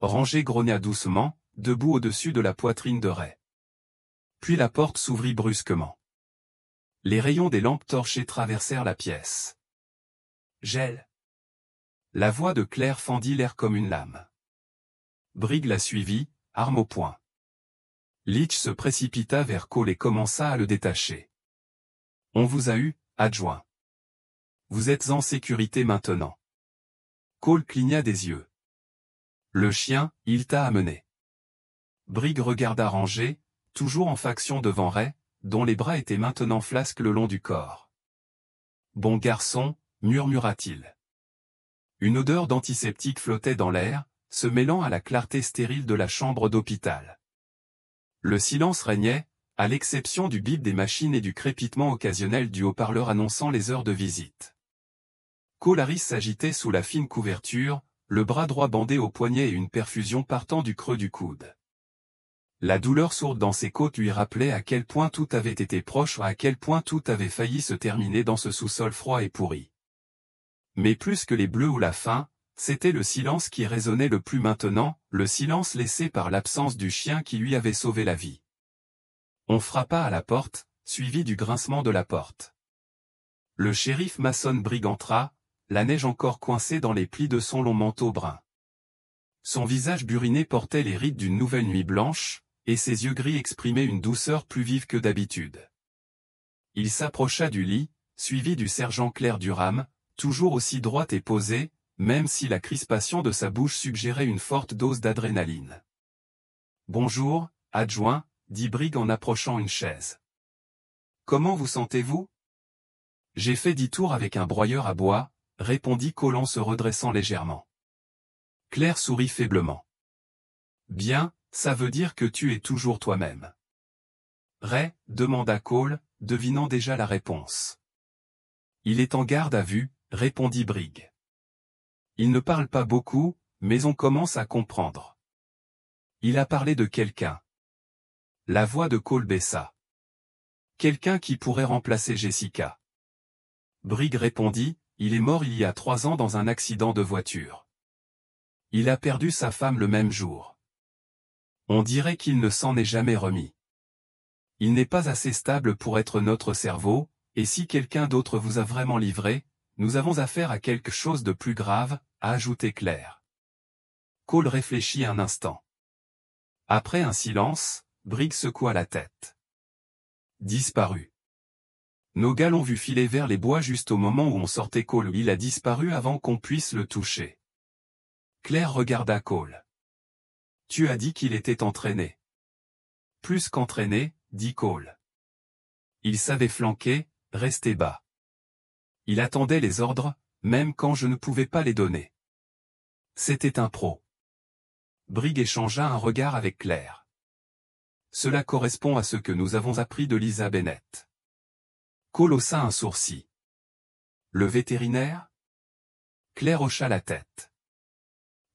S1: Ranger grogna doucement, debout au-dessus de la poitrine de Ray. Puis la porte s'ouvrit brusquement. Les rayons des lampes torchées traversèrent la pièce. Gel. La voix de Claire fendit l'air comme une lame. Briggs la suivit, arme au poing. Leach se précipita vers Cole et commença à le détacher. On vous a eu, adjoint. Vous êtes en sécurité maintenant. Cole cligna des yeux. Le chien, il t'a amené. Briggs regarda Ranger, toujours en faction devant Ray, dont les bras étaient maintenant flasques le long du corps. Bon garçon, murmura-t-il. Une odeur d'antiseptique flottait dans l'air, se mêlant à la clarté stérile de la chambre d'hôpital. Le silence régnait, à l'exception du bip des machines et du crépitement occasionnel du haut-parleur annonçant les heures de visite. Cole Harris s'agitait sous la fine couverture, le bras droit bandé au poignet et une perfusion partant du creux du coude. La douleur sourde dans ses côtes lui rappelait à quel point tout avait été proche ou à quel point tout avait failli se terminer dans ce sous-sol froid et pourri. Mais plus que les bleus ou la faim, c'était le silence qui résonnait le plus maintenant, le silence laissé par l'absence du chien qui lui avait sauvé la vie. On frappa à la porte, suivi du grincement de la porte. Le shérif Mason Briggs entra, la neige encore coincée dans les plis de son long manteau brun. Son visage buriné portait les rides d'une nouvelle nuit blanche, et ses yeux gris exprimaient une douceur plus vive que d'habitude. Il s'approcha du lit, suivi du sergent Claire Durham, toujours aussi droite et posée, même si la crispation de sa bouche suggérait une forte dose d'adrénaline. « Bonjour, adjoint, » dit Briggs en approchant une chaise. « Comment vous sentez-vous ? » « J'ai fait 10 tours avec un broyeur à bois, » répondit Cole en se redressant légèrement. Claire sourit faiblement. « Bien, ça veut dire que tu es toujours toi-même. »« Ray » demanda Cole, devinant déjà la réponse. « Il est en garde à vue » répondit Briggs. « Il ne parle pas beaucoup, mais on commence à comprendre. » Il a parlé de quelqu'un. La voix de Cole baissa. « Quelqu'un qui pourrait remplacer Jessica. » Briggs répondit, « Il est mort il y a 3 ans dans un accident de voiture. Il a perdu sa femme le même jour. On dirait qu'il ne s'en est jamais remis. Il n'est pas assez stable pour être notre cerveau, et si quelqu'un d'autre vous a vraiment livré, nous avons affaire à quelque chose de plus grave, » a ajouté Claire. Cole réfléchit un instant. Après un silence, Briggs secoua la tête. Disparu. Nos gars l'ont vu filer vers les bois juste au moment où on sortait Cole. Il a disparu avant qu'on puisse le toucher. Claire regarda Cole. Tu as dit qu'il était entraîné. Plus qu'entraîné, dit Cole. Il savait flanquer, rester bas. Il attendait les ordres, même quand je ne pouvais pas les donner. C'était un pro. Briggs échangea un regard avec Claire. Cela correspond à ce que nous avons appris de Lisa Bennett. Cole haussa un sourcil. Le vétérinaire ? Claire hocha la tête.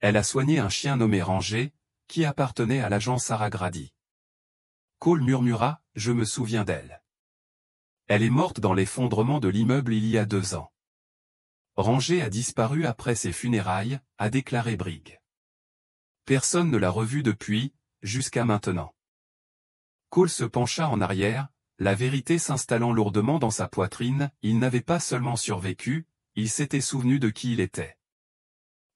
S1: Elle a soigné un chien nommé Ranger, qui appartenait à l'agent Sarah Grady. Cole murmura, je me souviens d'elle. Elle est morte dans l'effondrement de l'immeuble il y a 2 ans. Ranger a disparu après ses funérailles, a déclaré Briggs. Personne ne l'a revue depuis, jusqu'à maintenant. Cole se pencha en arrière, la vérité s'installant lourdement dans sa poitrine, il n'avait pas seulement survécu, il s'était souvenu de qui il était.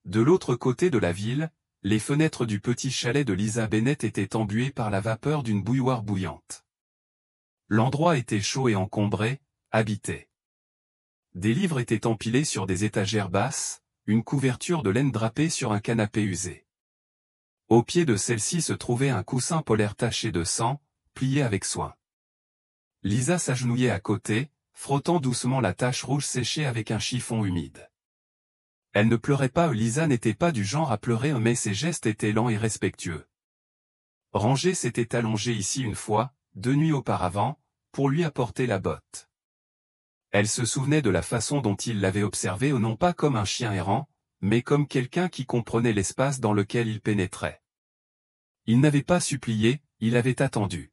S1: De l'autre côté de la ville, les fenêtres du petit chalet de Lisa Bennett étaient embuées par la vapeur d'une bouilloire bouillante. L'endroit était chaud et encombré, habité. Des livres étaient empilés sur des étagères basses, une couverture de laine drapée sur un canapé usé. Au pied de celle-ci se trouvait un coussin polaire taché de sang, plié avec soin. Lisa s'agenouillait à côté, frottant doucement la tache rouge séchée avec un chiffon humide. Elle ne pleurait pas, Lisa n'était pas du genre à pleurer, mais ses gestes étaient lents et respectueux. Ranger s'était allongé ici une fois, 2 nuits auparavant, pour lui apporter la botte. Elle se souvenait de la façon dont il l'avait observé, non pas comme un chien errant, mais comme quelqu'un qui comprenait l'espace dans lequel il pénétrait. Il n'avait pas supplié, il avait attendu.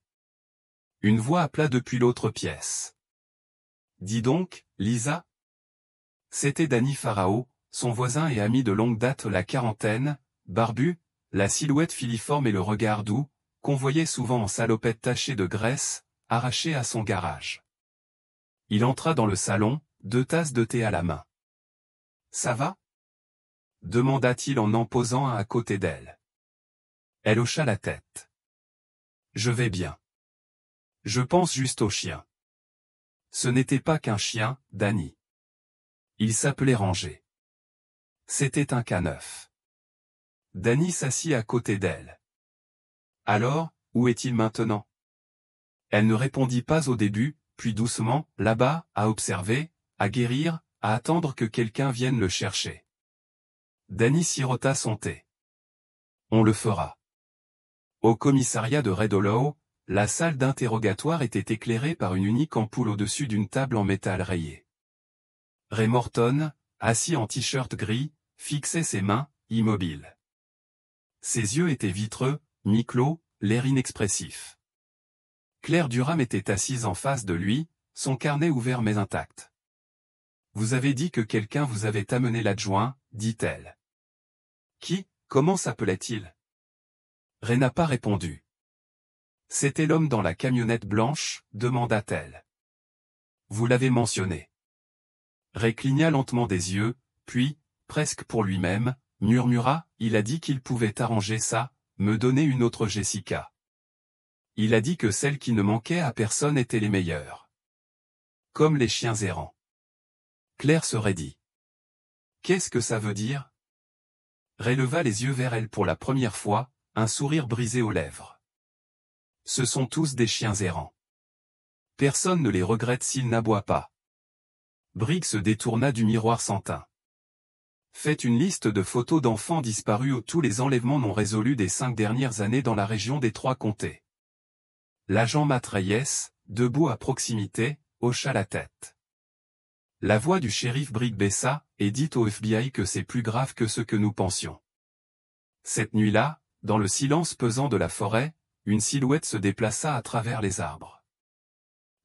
S1: Une voix appela depuis l'autre pièce. « Dis donc, Lisa ?» C'était Danny Pharaon, son voisin et ami de longue date, la quarantaine, barbu, la silhouette filiforme et le regard doux, qu'on voyait souvent en salopette tachée de graisse, arrachée à son garage. Il entra dans le salon, 2 tasses de thé à la main. « Ça va ?» demanda-t-il en posant un à côté d'elle. Elle hocha la tête. « Je vais bien. Je pense juste au chien. » Ce n'était pas qu'un chien, Danny. Il s'appelait Ranger. C'était un K9. Danny s'assit à côté d'elle. « Alors, où est-il maintenant ?» Elle ne répondit pas au début, puis doucement, là-bas, à observer, à guérir, à attendre que quelqu'un vienne le chercher. Danny sirota son thé. « On le fera. » Au commissariat de Red Hollow, la salle d'interrogatoire était éclairée par une unique ampoule au-dessus d'une table en métal rayé. Ray Morton, assis en t-shirt gris, fixait ses mains, immobile. Ses yeux étaient vitreux, mi-clos, l'air inexpressif. Claire Durham était assise en face de lui, son carnet ouvert mais intact. « Vous avez dit que quelqu'un vous avait amené l'adjoint, » dit-elle. « Qui, comment s'appelait-il » Ray n'a pas répondu. « C'était l'homme dans la camionnette blanche » demanda-t-elle. « Vous l'avez mentionné. » Ray cligna lentement des yeux, puis, presque pour lui-même, murmura, « Il a dit qu'il pouvait arranger ça, me donner une autre Jessica. Il a dit que celles qui ne manquaient à personne étaient les meilleures. Comme les chiens errants. » Claire se raidit. « Qu'est-ce que ça veut dire ?» Ray leva les yeux vers elle pour la première fois, un sourire brisé aux lèvres. « Ce sont tous des chiens errants. Personne ne les regrette s'ils n'aboient pas. » Briggs se détourna du miroir sans teint. « Faites une liste de photos d'enfants disparus ou tous les enlèvements non résolus des 5 dernières années dans la région des 3 comtés. » L'agent Matt Reyes, debout à proximité, hocha la tête. La voix du shérif Briggs baissa, et dit au FBI que c'est plus grave que ce que nous pensions. Cette nuit-là, dans le silence pesant de la forêt, une silhouette se déplaça à travers les arbres.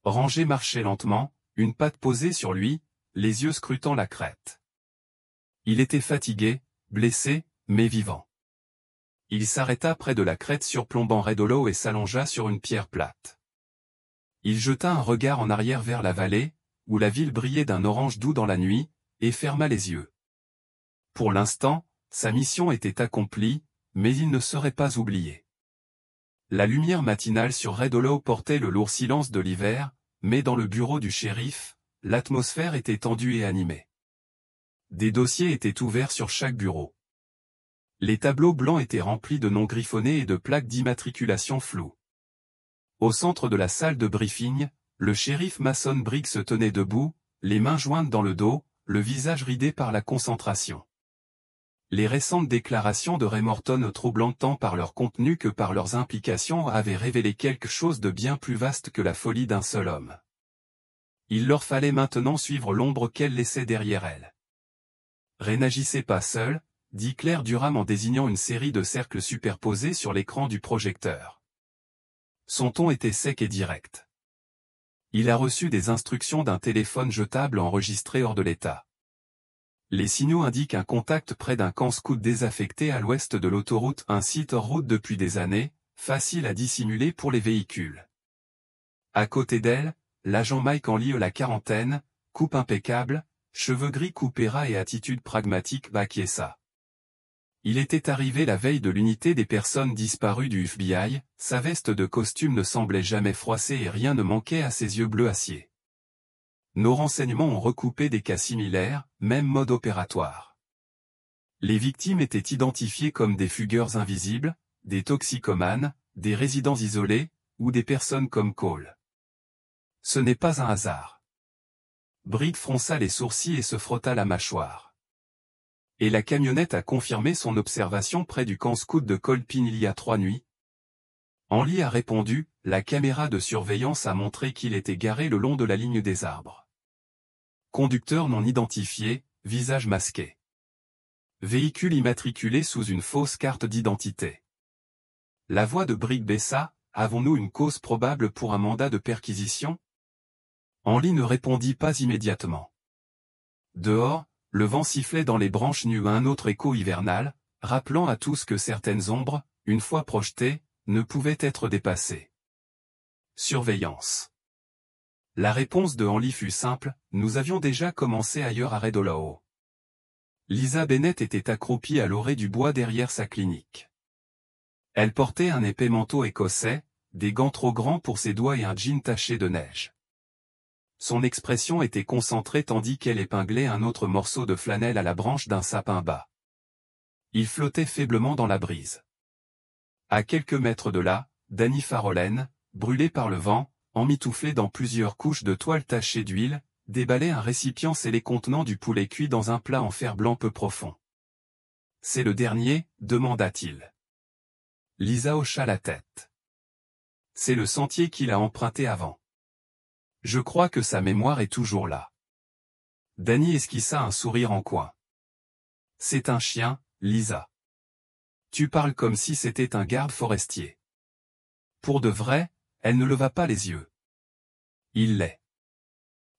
S1: Ranger marchait lentement, une patte posée sur lui, les yeux scrutant la crête. Il était fatigué, blessé, mais vivant. Il s'arrêta près de la crête surplombant Red Hollow et s'allongea sur une pierre plate. Il jeta un regard en arrière vers la vallée, où la ville brillait d'un orange doux dans la nuit, et ferma les yeux. Pour l'instant, sa mission était accomplie, mais il ne serait pas oublié. La lumière matinale sur Red Hollow portait le lourd silence de l'hiver, mais dans le bureau du shérif, l'atmosphère était tendue et animée. Des dossiers étaient ouverts sur chaque bureau. Les tableaux blancs étaient remplis de noms griffonnés et de plaques d'immatriculation floues. Au centre de la salle de briefing, le shérif Mason Briggs se tenait debout, les mains jointes dans le dos, le visage ridé par la concentration. Les récentes déclarations de Ray Morton, troublantes tant par leur contenu que par leurs implications, avaient révélé quelque chose de bien plus vaste que la folie d'un seul homme. Il leur fallait maintenant suivre l'ombre qu'elle laissait derrière elle. Ray n'agissait pas seul, dit Claire Durham en désignant une série de cercles superposés sur l'écran du projecteur. Son ton était sec et direct. Il a reçu des instructions d'un téléphone jetable enregistré hors de l'état. Les signaux indiquent un contact près d'un camp scout désaffecté à l'ouest de l'autoroute, un site hors route depuis des années, facile à dissimuler pour les véhicules. À côté d'elle, l'agent Mike Henley, la quarantaine, coupe impeccable, cheveux gris coupés ras et attitude pragmatique, acquiesça. Il était arrivé la veille de l'unité des personnes disparues du FBI, sa veste de costume ne semblait jamais froissée et rien ne manquait à ses yeux bleus acier. Nos renseignements ont recoupé des cas similaires, même mode opératoire. Les victimes étaient identifiées comme des fugueurs invisibles, des toxicomanes, des résidents isolés, ou des personnes comme Cole. Ce n'est pas un hasard. Briggs fronça les sourcils et se frotta la mâchoire. Et la camionnette a confirmé son observation près du camp scout de Colpin il y a 3 nuits. Henley a répondu, la caméra de surveillance a montré qu'il était garé le long de la ligne des arbres. Conducteur non identifié, visage masqué. Véhicule immatriculé sous une fausse carte d'identité. La voix de Briggs baissa, avons-nous une cause probable pour un mandat de perquisition? Henley ne répondit pas immédiatement. Dehors, le vent sifflait dans les branches nues un autre écho hivernal, rappelant à tous que certaines ombres, une fois projetées, ne pouvaient être dépassées. Surveillance. La réponse de Henley fut simple, nous avions déjà commencé ailleurs à Red Hollow. Lisa Bennett était accroupie à l'orée du bois derrière sa clinique. Elle portait un épais manteau écossais, des gants trop grands pour ses doigts et un jean taché de neige. Son expression était concentrée tandis qu'elle épinglait un autre morceau de flanelle à la branche d'un sapin bas. Il flottait faiblement dans la brise. À quelques mètres de là, Danny Farrellen, brûlé par le vent, emmitouflé dans plusieurs couches de toile tachée d'huile, déballait un récipient scellé contenant du poulet cuit dans un plat en fer blanc peu profond. « C'est le dernier » demanda-t-il. Lisa hocha la tête. « C'est le sentier qu'il a emprunté avant. Je crois que sa mémoire est toujours là. » Danny esquissa un sourire en coin. « C'est un chien, Lisa. Tu parles comme si c'était un garde forestier. Pour de vrai, elle ne leva pas les yeux. Il l'est. »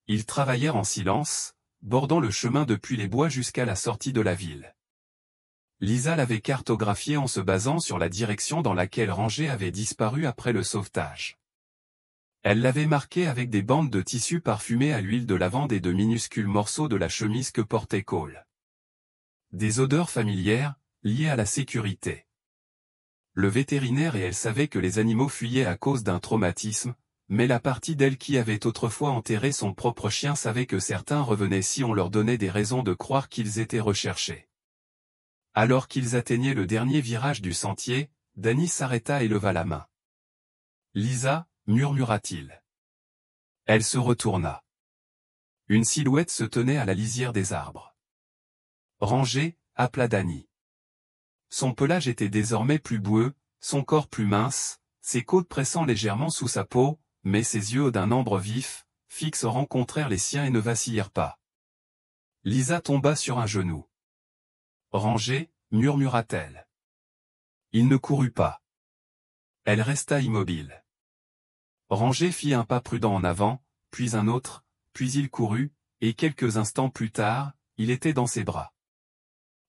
S1: Ils travaillèrent en silence, bordant le chemin depuis les bois jusqu'à la sortie de la ville. Lisa l'avait cartographié en se basant sur la direction dans laquelle Ranger avait disparu après le sauvetage. Elle l'avait marqué avec des bandes de tissu parfumé à l'huile de lavande et de minuscules morceaux de la chemise que portait Cole. Des odeurs familières, liées à la sécurité. Le vétérinaire et elle savaient que les animaux fuyaient à cause d'un traumatisme, mais la partie d'elle qui avait autrefois enterré son propre chien savait que certains revenaient si on leur donnait des raisons de croire qu'ils étaient recherchés. Alors qu'ils atteignaient le dernier virage du sentier, Danny s'arrêta et leva la main. « Lisa » murmura-t-il. Elle se retourna. Une silhouette se tenait à la lisière des arbres. « Ranger » appela Danny. Son pelage était désormais plus boueux, son corps plus mince, ses côtes pressant légèrement sous sa peau, mais ses yeux d'un ambre vif, fixes rencontrèrent les siens et ne vacillèrent pas. Lisa tomba sur un genou. « Ranger » murmura-t-elle. Il ne courut pas. Elle resta immobile. Ranger fit un pas prudent en avant, puis un autre, puis il courut, et quelques instants plus tard, il était dans ses bras.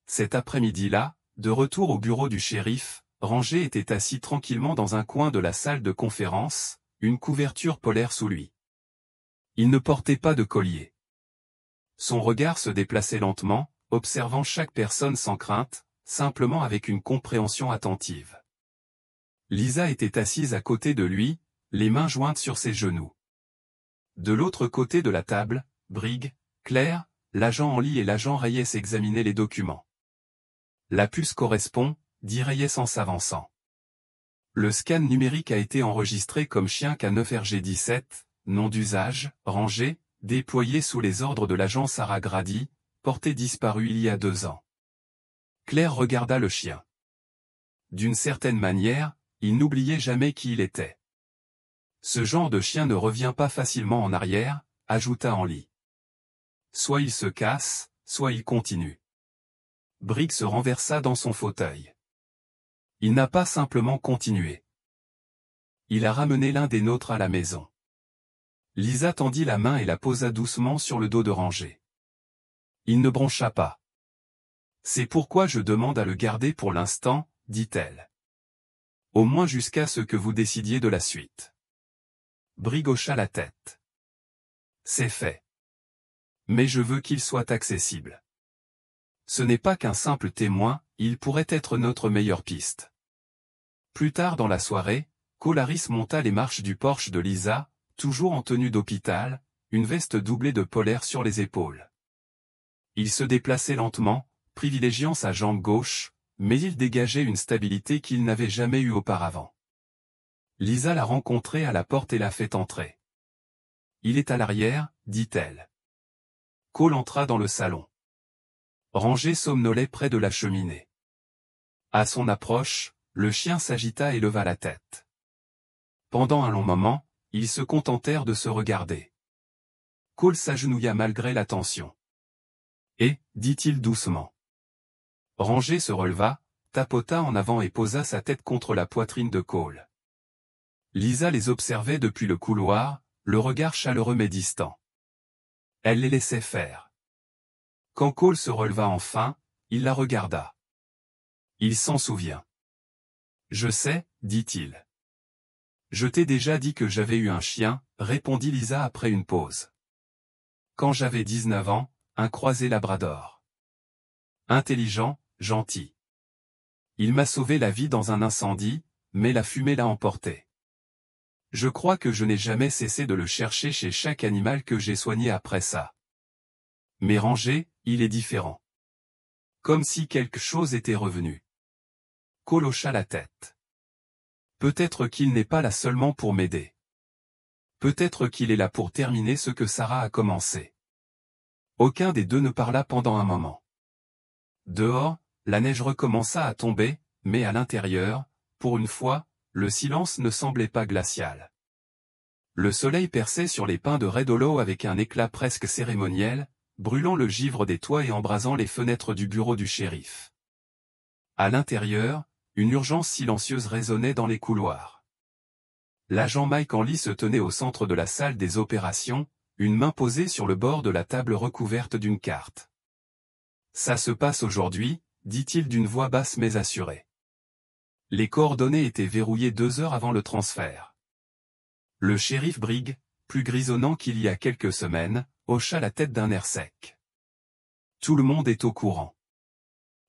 S1: Cet après-midi-là, de retour au bureau du shérif, Ranger était assis tranquillement dans un coin de la salle de conférence, une couverture polaire sous lui. Il ne portait pas de collier. Son regard se déplaçait lentement, observant chaque personne sans crainte, simplement avec une compréhension attentive. Lisa était assise à côté de lui, les mains jointes sur ses genoux. De l'autre côté de la table, Briggs, Claire, l'agent Henley et l'agent Reyes examinaient les documents. La puce correspond, dit Reyes en s'avançant. Le scan numérique a été enregistré comme chien K9RG17, nom d'usage, Ranger, déployé sous les ordres de l'agent Sarah Grady, porté disparu il y a 2 ans. Claire regarda le chien. D'une certaine manière, il n'oubliait jamais qui il était. Ce genre de chien ne revient pas facilement en arrière, ajouta Henley. Soit il se casse, soit il continue. Briggs se renversa dans son fauteuil. Il n'a pas simplement continué. Il a ramené l'un des nôtres à la maison. Lisa tendit la main et la posa doucement sur le dos de Ranger. Il ne broncha pas. C'est pourquoi je demande à le garder pour l'instant, dit-elle. Au moins jusqu'à ce que vous décidiez de la suite. Briggs hocha la tête. C'est fait. Mais je veux qu'il soit accessible. Ce n'est pas qu'un simple témoin, il pourrait être notre meilleure piste. Plus tard dans la soirée, Colaris monta les marches du Porsche de Lisa, toujours en tenue d'hôpital, une veste doublée de polaire sur les épaules. Il se déplaçait lentement, privilégiant sa jambe gauche, mais il dégageait une stabilité qu'il n'avait jamais eue auparavant. Lisa l'a rencontré à la porte et l'a fait entrer. « Il est à l'arrière, dit-elle. » Cole entra dans le salon. Ranger somnolait près de la cheminée. À son approche, le chien s'agita et leva la tête. Pendant un long moment, ils se contentèrent de se regarder. Cole s'agenouilla malgré la tension. « Et, dit-il doucement. » Ranger se releva, tapota en avant et posa sa tête contre la poitrine de Cole. Lisa les observait depuis le couloir, le regard chaleureux mais distant. Elle les laissait faire. Quand Cole se releva enfin, il la regarda. Il s'en souvient. « Je sais, dit-il. »« Je t'ai déjà dit que j'avais eu un chien, répondit Lisa après une pause. Quand j'avais 19 ans, un croisé labrador. Intelligent, gentil. Il m'a sauvé la vie dans un incendie, mais la fumée l'a emporté. Je crois que je n'ai jamais cessé de le chercher chez chaque animal que j'ai soigné après ça. Mais Ranger, il est différent. Comme si quelque chose était revenu. » Cole hocha la tête. Peut-être qu'il n'est pas là seulement pour m'aider. Peut-être qu'il est là pour terminer ce que Sarah a commencé. Aucun des deux ne parla pendant un moment. Dehors, la neige recommença à tomber, mais à l'intérieur, pour une fois, le silence ne semblait pas glacial. Le soleil perçait sur les pins de Red Hollow avec un éclat presque cérémoniel, brûlant le givre des toits et embrasant les fenêtres du bureau du shérif. À l'intérieur, une urgence silencieuse résonnait dans les couloirs. L'agent Mike Hanley se tenait au centre de la salle des opérations, une main posée sur le bord de la table recouverte d'une carte. « Ça se passe aujourd'hui, » dit-il d'une voix basse mais assurée. Les coordonnées étaient verrouillées 2 heures avant le transfert. Le shérif Brigg, plus grisonnant qu'il y a quelques semaines, hocha la tête d'un air sec. Tout le monde est au courant.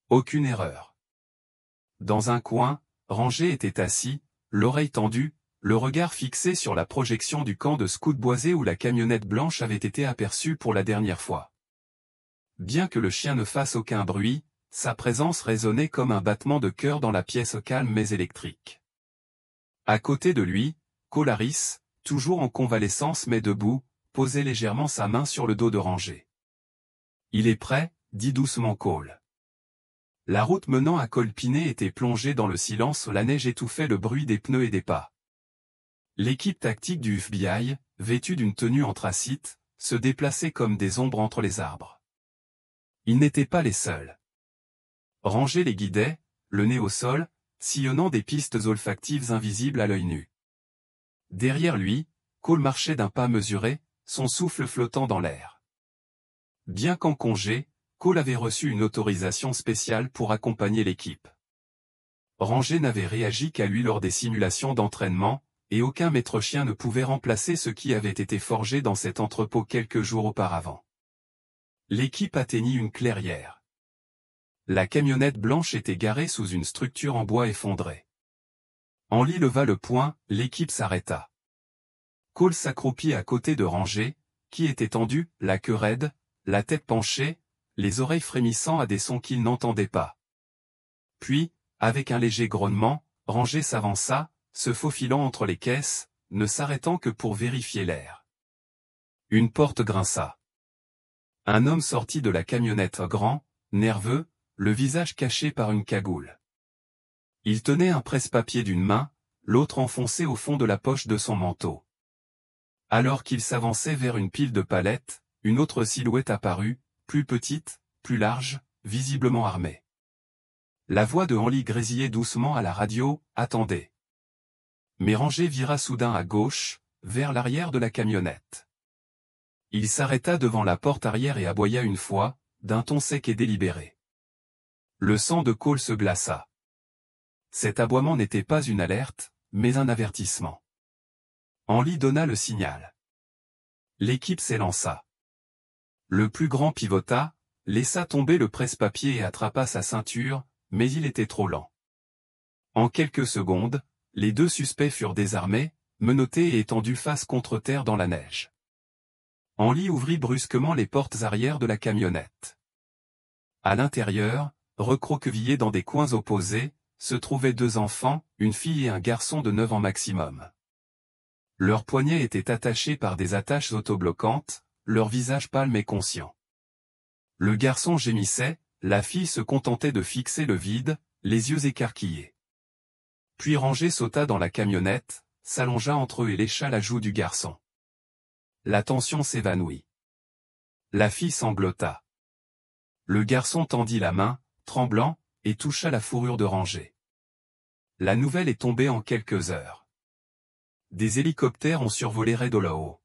S1: Aucune erreur. Dans un coin, Ranger était assis, l'oreille tendue, le regard fixé sur la projection du camp de scouts boisé où la camionnette blanche avait été aperçue pour la dernière fois. Bien que le chien ne fasse aucun bruit, sa présence résonnait comme un battement de cœur dans la pièce calme mais électrique. À côté de lui, Cole Harris, toujours en convalescence mais debout, posait légèrement sa main sur le dos de Ranger. « Il est prêt, » dit doucement Cole. La route menant à Colpinet était plongée dans le silence, la neige étouffait le bruit des pneus et des pas. L'équipe tactique du FBI, vêtue d'une tenue anthracite, se déplaçait comme des ombres entre les arbres. Ils n'étaient pas les seuls. Ranger les guidait, le nez au sol, sillonnant des pistes olfactives invisibles à l'œil nu. Derrière lui, Cole marchait d'un pas mesuré, son souffle flottant dans l'air. Bien qu'en congé, Cole avait reçu une autorisation spéciale pour accompagner l'équipe. Ranger n'avait réagi qu'à lui lors des simulations d'entraînement, et aucun maître chien ne pouvait remplacer ce qui avait été forgé dans cet entrepôt quelques jours auparavant. L'équipe atteignit une clairière. La camionnette blanche était garée sous une structure en bois effondré. Hanley leva le poing, l'équipe s'arrêta. Cole s'accroupit à côté de Ranger, qui était tendu, la queue raide, la tête penchée, les oreilles frémissant à des sons qu'il n'entendait pas. Puis, avec un léger grognement, Ranger s'avança, se faufilant entre les caisses, ne s'arrêtant que pour vérifier l'air. Une porte grinça. Un homme sortit de la camionnette grand, nerveux, le visage caché par une cagoule. Il tenait un presse-papier d'une main, l'autre enfoncé au fond de la poche de son manteau. Alors qu'il s'avançait vers une pile de palettes, une autre silhouette apparut, plus petite, plus large, visiblement armée. La voix de Hanley grésillait doucement à la radio, « Attendez ». Mais Ranger vira soudain à gauche, vers l'arrière de la camionnette. Il s'arrêta devant la porte arrière et aboya une fois, d'un ton sec et délibéré. Le sang de Cole se glaça. Cet aboiement n'était pas une alerte, mais un avertissement. Hanley donna le signal. L'équipe s'élança. Le plus grand pivota, laissa tomber le presse-papier et attrapa sa ceinture, mais il était trop lent. En quelques secondes, les deux suspects furent désarmés, menottés et étendus face contre terre dans la neige. Hanley ouvrit brusquement les portes arrière de la camionnette. À l'intérieur, recroquevillés dans des coins opposés, se trouvaient 2 enfants, une fille et un garçon de 9 ans maximum. Leurs poignets étaient attachés par des attaches autobloquantes, leur visage pâle et conscient. Le garçon gémissait, la fille se contentait de fixer le vide, les yeux écarquillés. Puis Rangé sauta dans la camionnette, s'allongea entre eux et lécha la joue du garçon. La tension s'évanouit. La fille sanglota. Le garçon tendit la main, tremblant, et toucha la fourrure de Rangé. La nouvelle est tombée en quelques heures. Des hélicoptères ont survolé Redolao.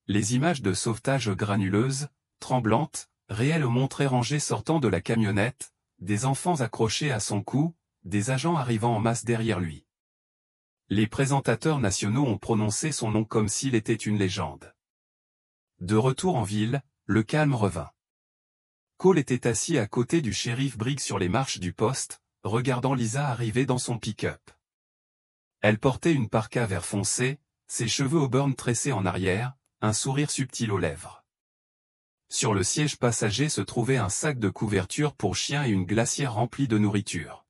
S1: Les images de sauvetage granuleuses, tremblantes, réelles montraient Rangé sortant de la camionnette, des enfants accrochés à son cou, des agents arrivant en masse derrière lui. Les présentateurs nationaux ont prononcé son nom comme s'il était une légende. De retour en ville, le calme revint. Cole était assis à côté du shérif Briggs sur les marches du poste, regardant Lisa arriver dans son pick-up. Elle portait une parka vert foncé, ses cheveux auburn tressés en arrière, un sourire subtil aux lèvres. Sur le siège passager se trouvait un sac de couverture pour chien et une glacière remplie de nourriture.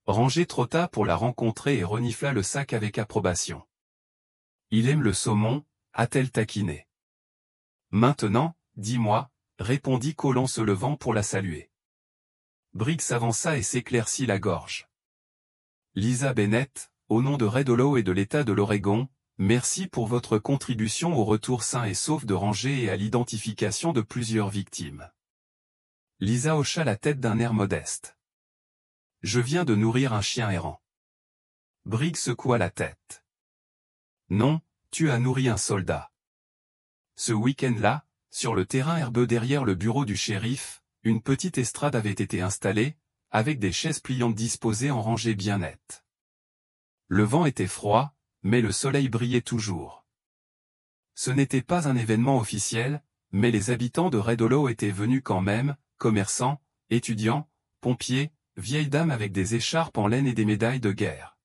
S1: Rangé trotta pour la rencontrer et renifla le sac avec approbation. « Il aime le saumon » a-t-elle taquiné. « Maintenant, dis-moi » répondit Cole en se levant pour la saluer. Briggs s'avança et s'éclaircit la gorge. « Lisa Bennett, au nom de Redolao et de l'État de l'Oregon, merci pour votre contribution au retour sain et sauf de Rangé et à l'identification de plusieurs victimes. » Lisa hocha la tête d'un air modeste. « Je viens de nourrir un chien errant. » Briggs secoua la tête. « Non, tu as nourri un soldat. » Ce week-end-là, sur le terrain herbeux derrière le bureau du shérif, une petite estrade avait été installée, avec des chaises pliantes disposées en rangées bien nettes. Le vent était froid, mais le soleil brillait toujours. Ce n'était pas un événement officiel, mais les habitants de Redolao étaient venus quand même, commerçants, étudiants, pompiers, vieilles dames avec des écharpes en laine et des médailles de guerre.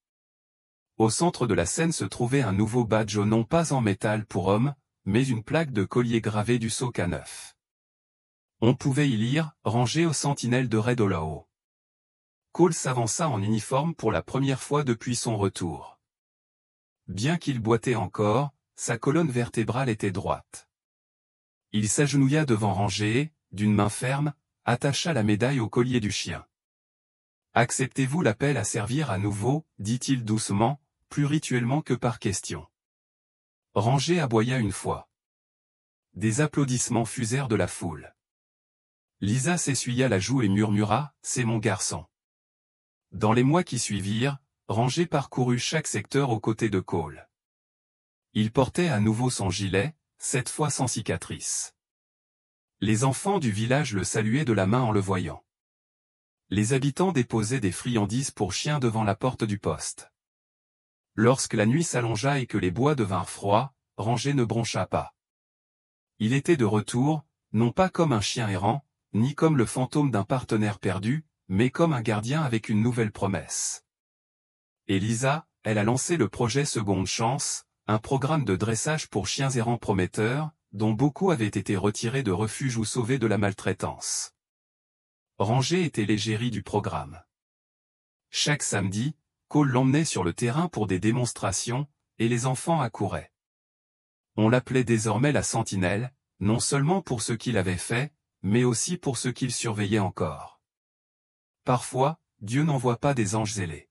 S1: Au centre de la scène se trouvait un nouveau badge non pas en métal pour hommes, mais une plaque de collier gravée du Sauk à 9. On pouvait y lire « Rangé aux sentinelles de Redolao ». Cole s'avança en uniforme pour la première fois depuis son retour. Bien qu'il boitait encore, sa colonne vertébrale était droite. Il s'agenouilla devant Rangé et, d'une main ferme, attacha la médaille au collier du chien. « Acceptez-vous l'appel à servir à nouveau » dit-il doucement, plus rituellement que par question. Rangé aboya une fois. Des applaudissements fusèrent de la foule. Lisa s'essuya la joue et murmura « C'est mon garçon ». Dans les mois qui suivirent, Rangé parcourut chaque secteur aux côtés de Cole. Il portait à nouveau son gilet, cette fois sans cicatrice. Les enfants du village le saluaient de la main en le voyant. Les habitants déposaient des friandises pour chiens devant la porte du poste. Lorsque la nuit s'allongea et que les bois devinrent froids, Rangé ne broncha pas. Il était de retour, non pas comme un chien errant, ni comme le fantôme d'un partenaire perdu, mais comme un gardien avec une nouvelle promesse. Et Lisa, elle a lancé le projet Seconde Chance, un programme de dressage pour chiens errants prometteurs, dont beaucoup avaient été retirés de refuge ou sauvés de la maltraitance. Rangé était l'égérie du programme. Chaque samedi, Cole l'emmenait sur le terrain pour des démonstrations, et les enfants accouraient. On l'appelait désormais la sentinelle, non seulement pour ce qu'il avait fait, mais aussi pour ce qu'il surveillait encore. Parfois, Dieu n'envoie pas des anges ailés.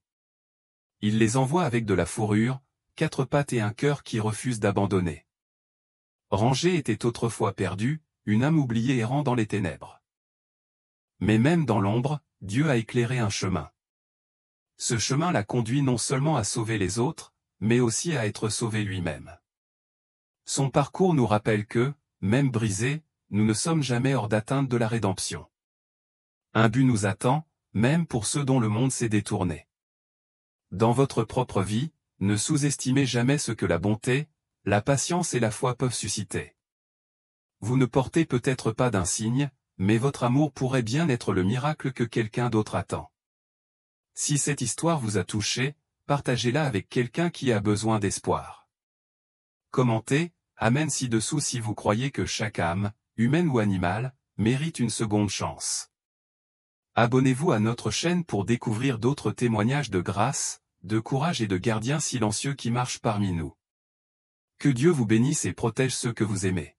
S1: Il les envoie avec de la fourrure, 4 pattes et un cœur qui refusent d'abandonner. Rangé était autrefois perdu, une âme oubliée errant dans les ténèbres. Mais même dans l'ombre, Dieu a éclairé un chemin. Ce chemin l'a conduit non seulement à sauver les autres, mais aussi à être sauvé lui-même. Son parcours nous rappelle que, même brisés, nous ne sommes jamais hors d'atteinte de la rédemption. Un but nous attend, même pour ceux dont le monde s'est détourné. Dans votre propre vie, ne sous-estimez jamais ce que la bonté, la patience et la foi peuvent susciter. Vous ne portez peut-être pas d'insigne, mais votre amour pourrait bien être le miracle que quelqu'un d'autre attend. Si cette histoire vous a touché, partagez-la avec quelqu'un qui a besoin d'espoir. Commentez, amen ci-dessous si vous croyez que chaque âme, humaine ou animale, mérite une seconde chance. Abonnez-vous à notre chaîne pour découvrir d'autres témoignages de grâce, de courage et de gardiens silencieux qui marchent parmi nous. Que Dieu vous bénisse et protège ceux que vous aimez.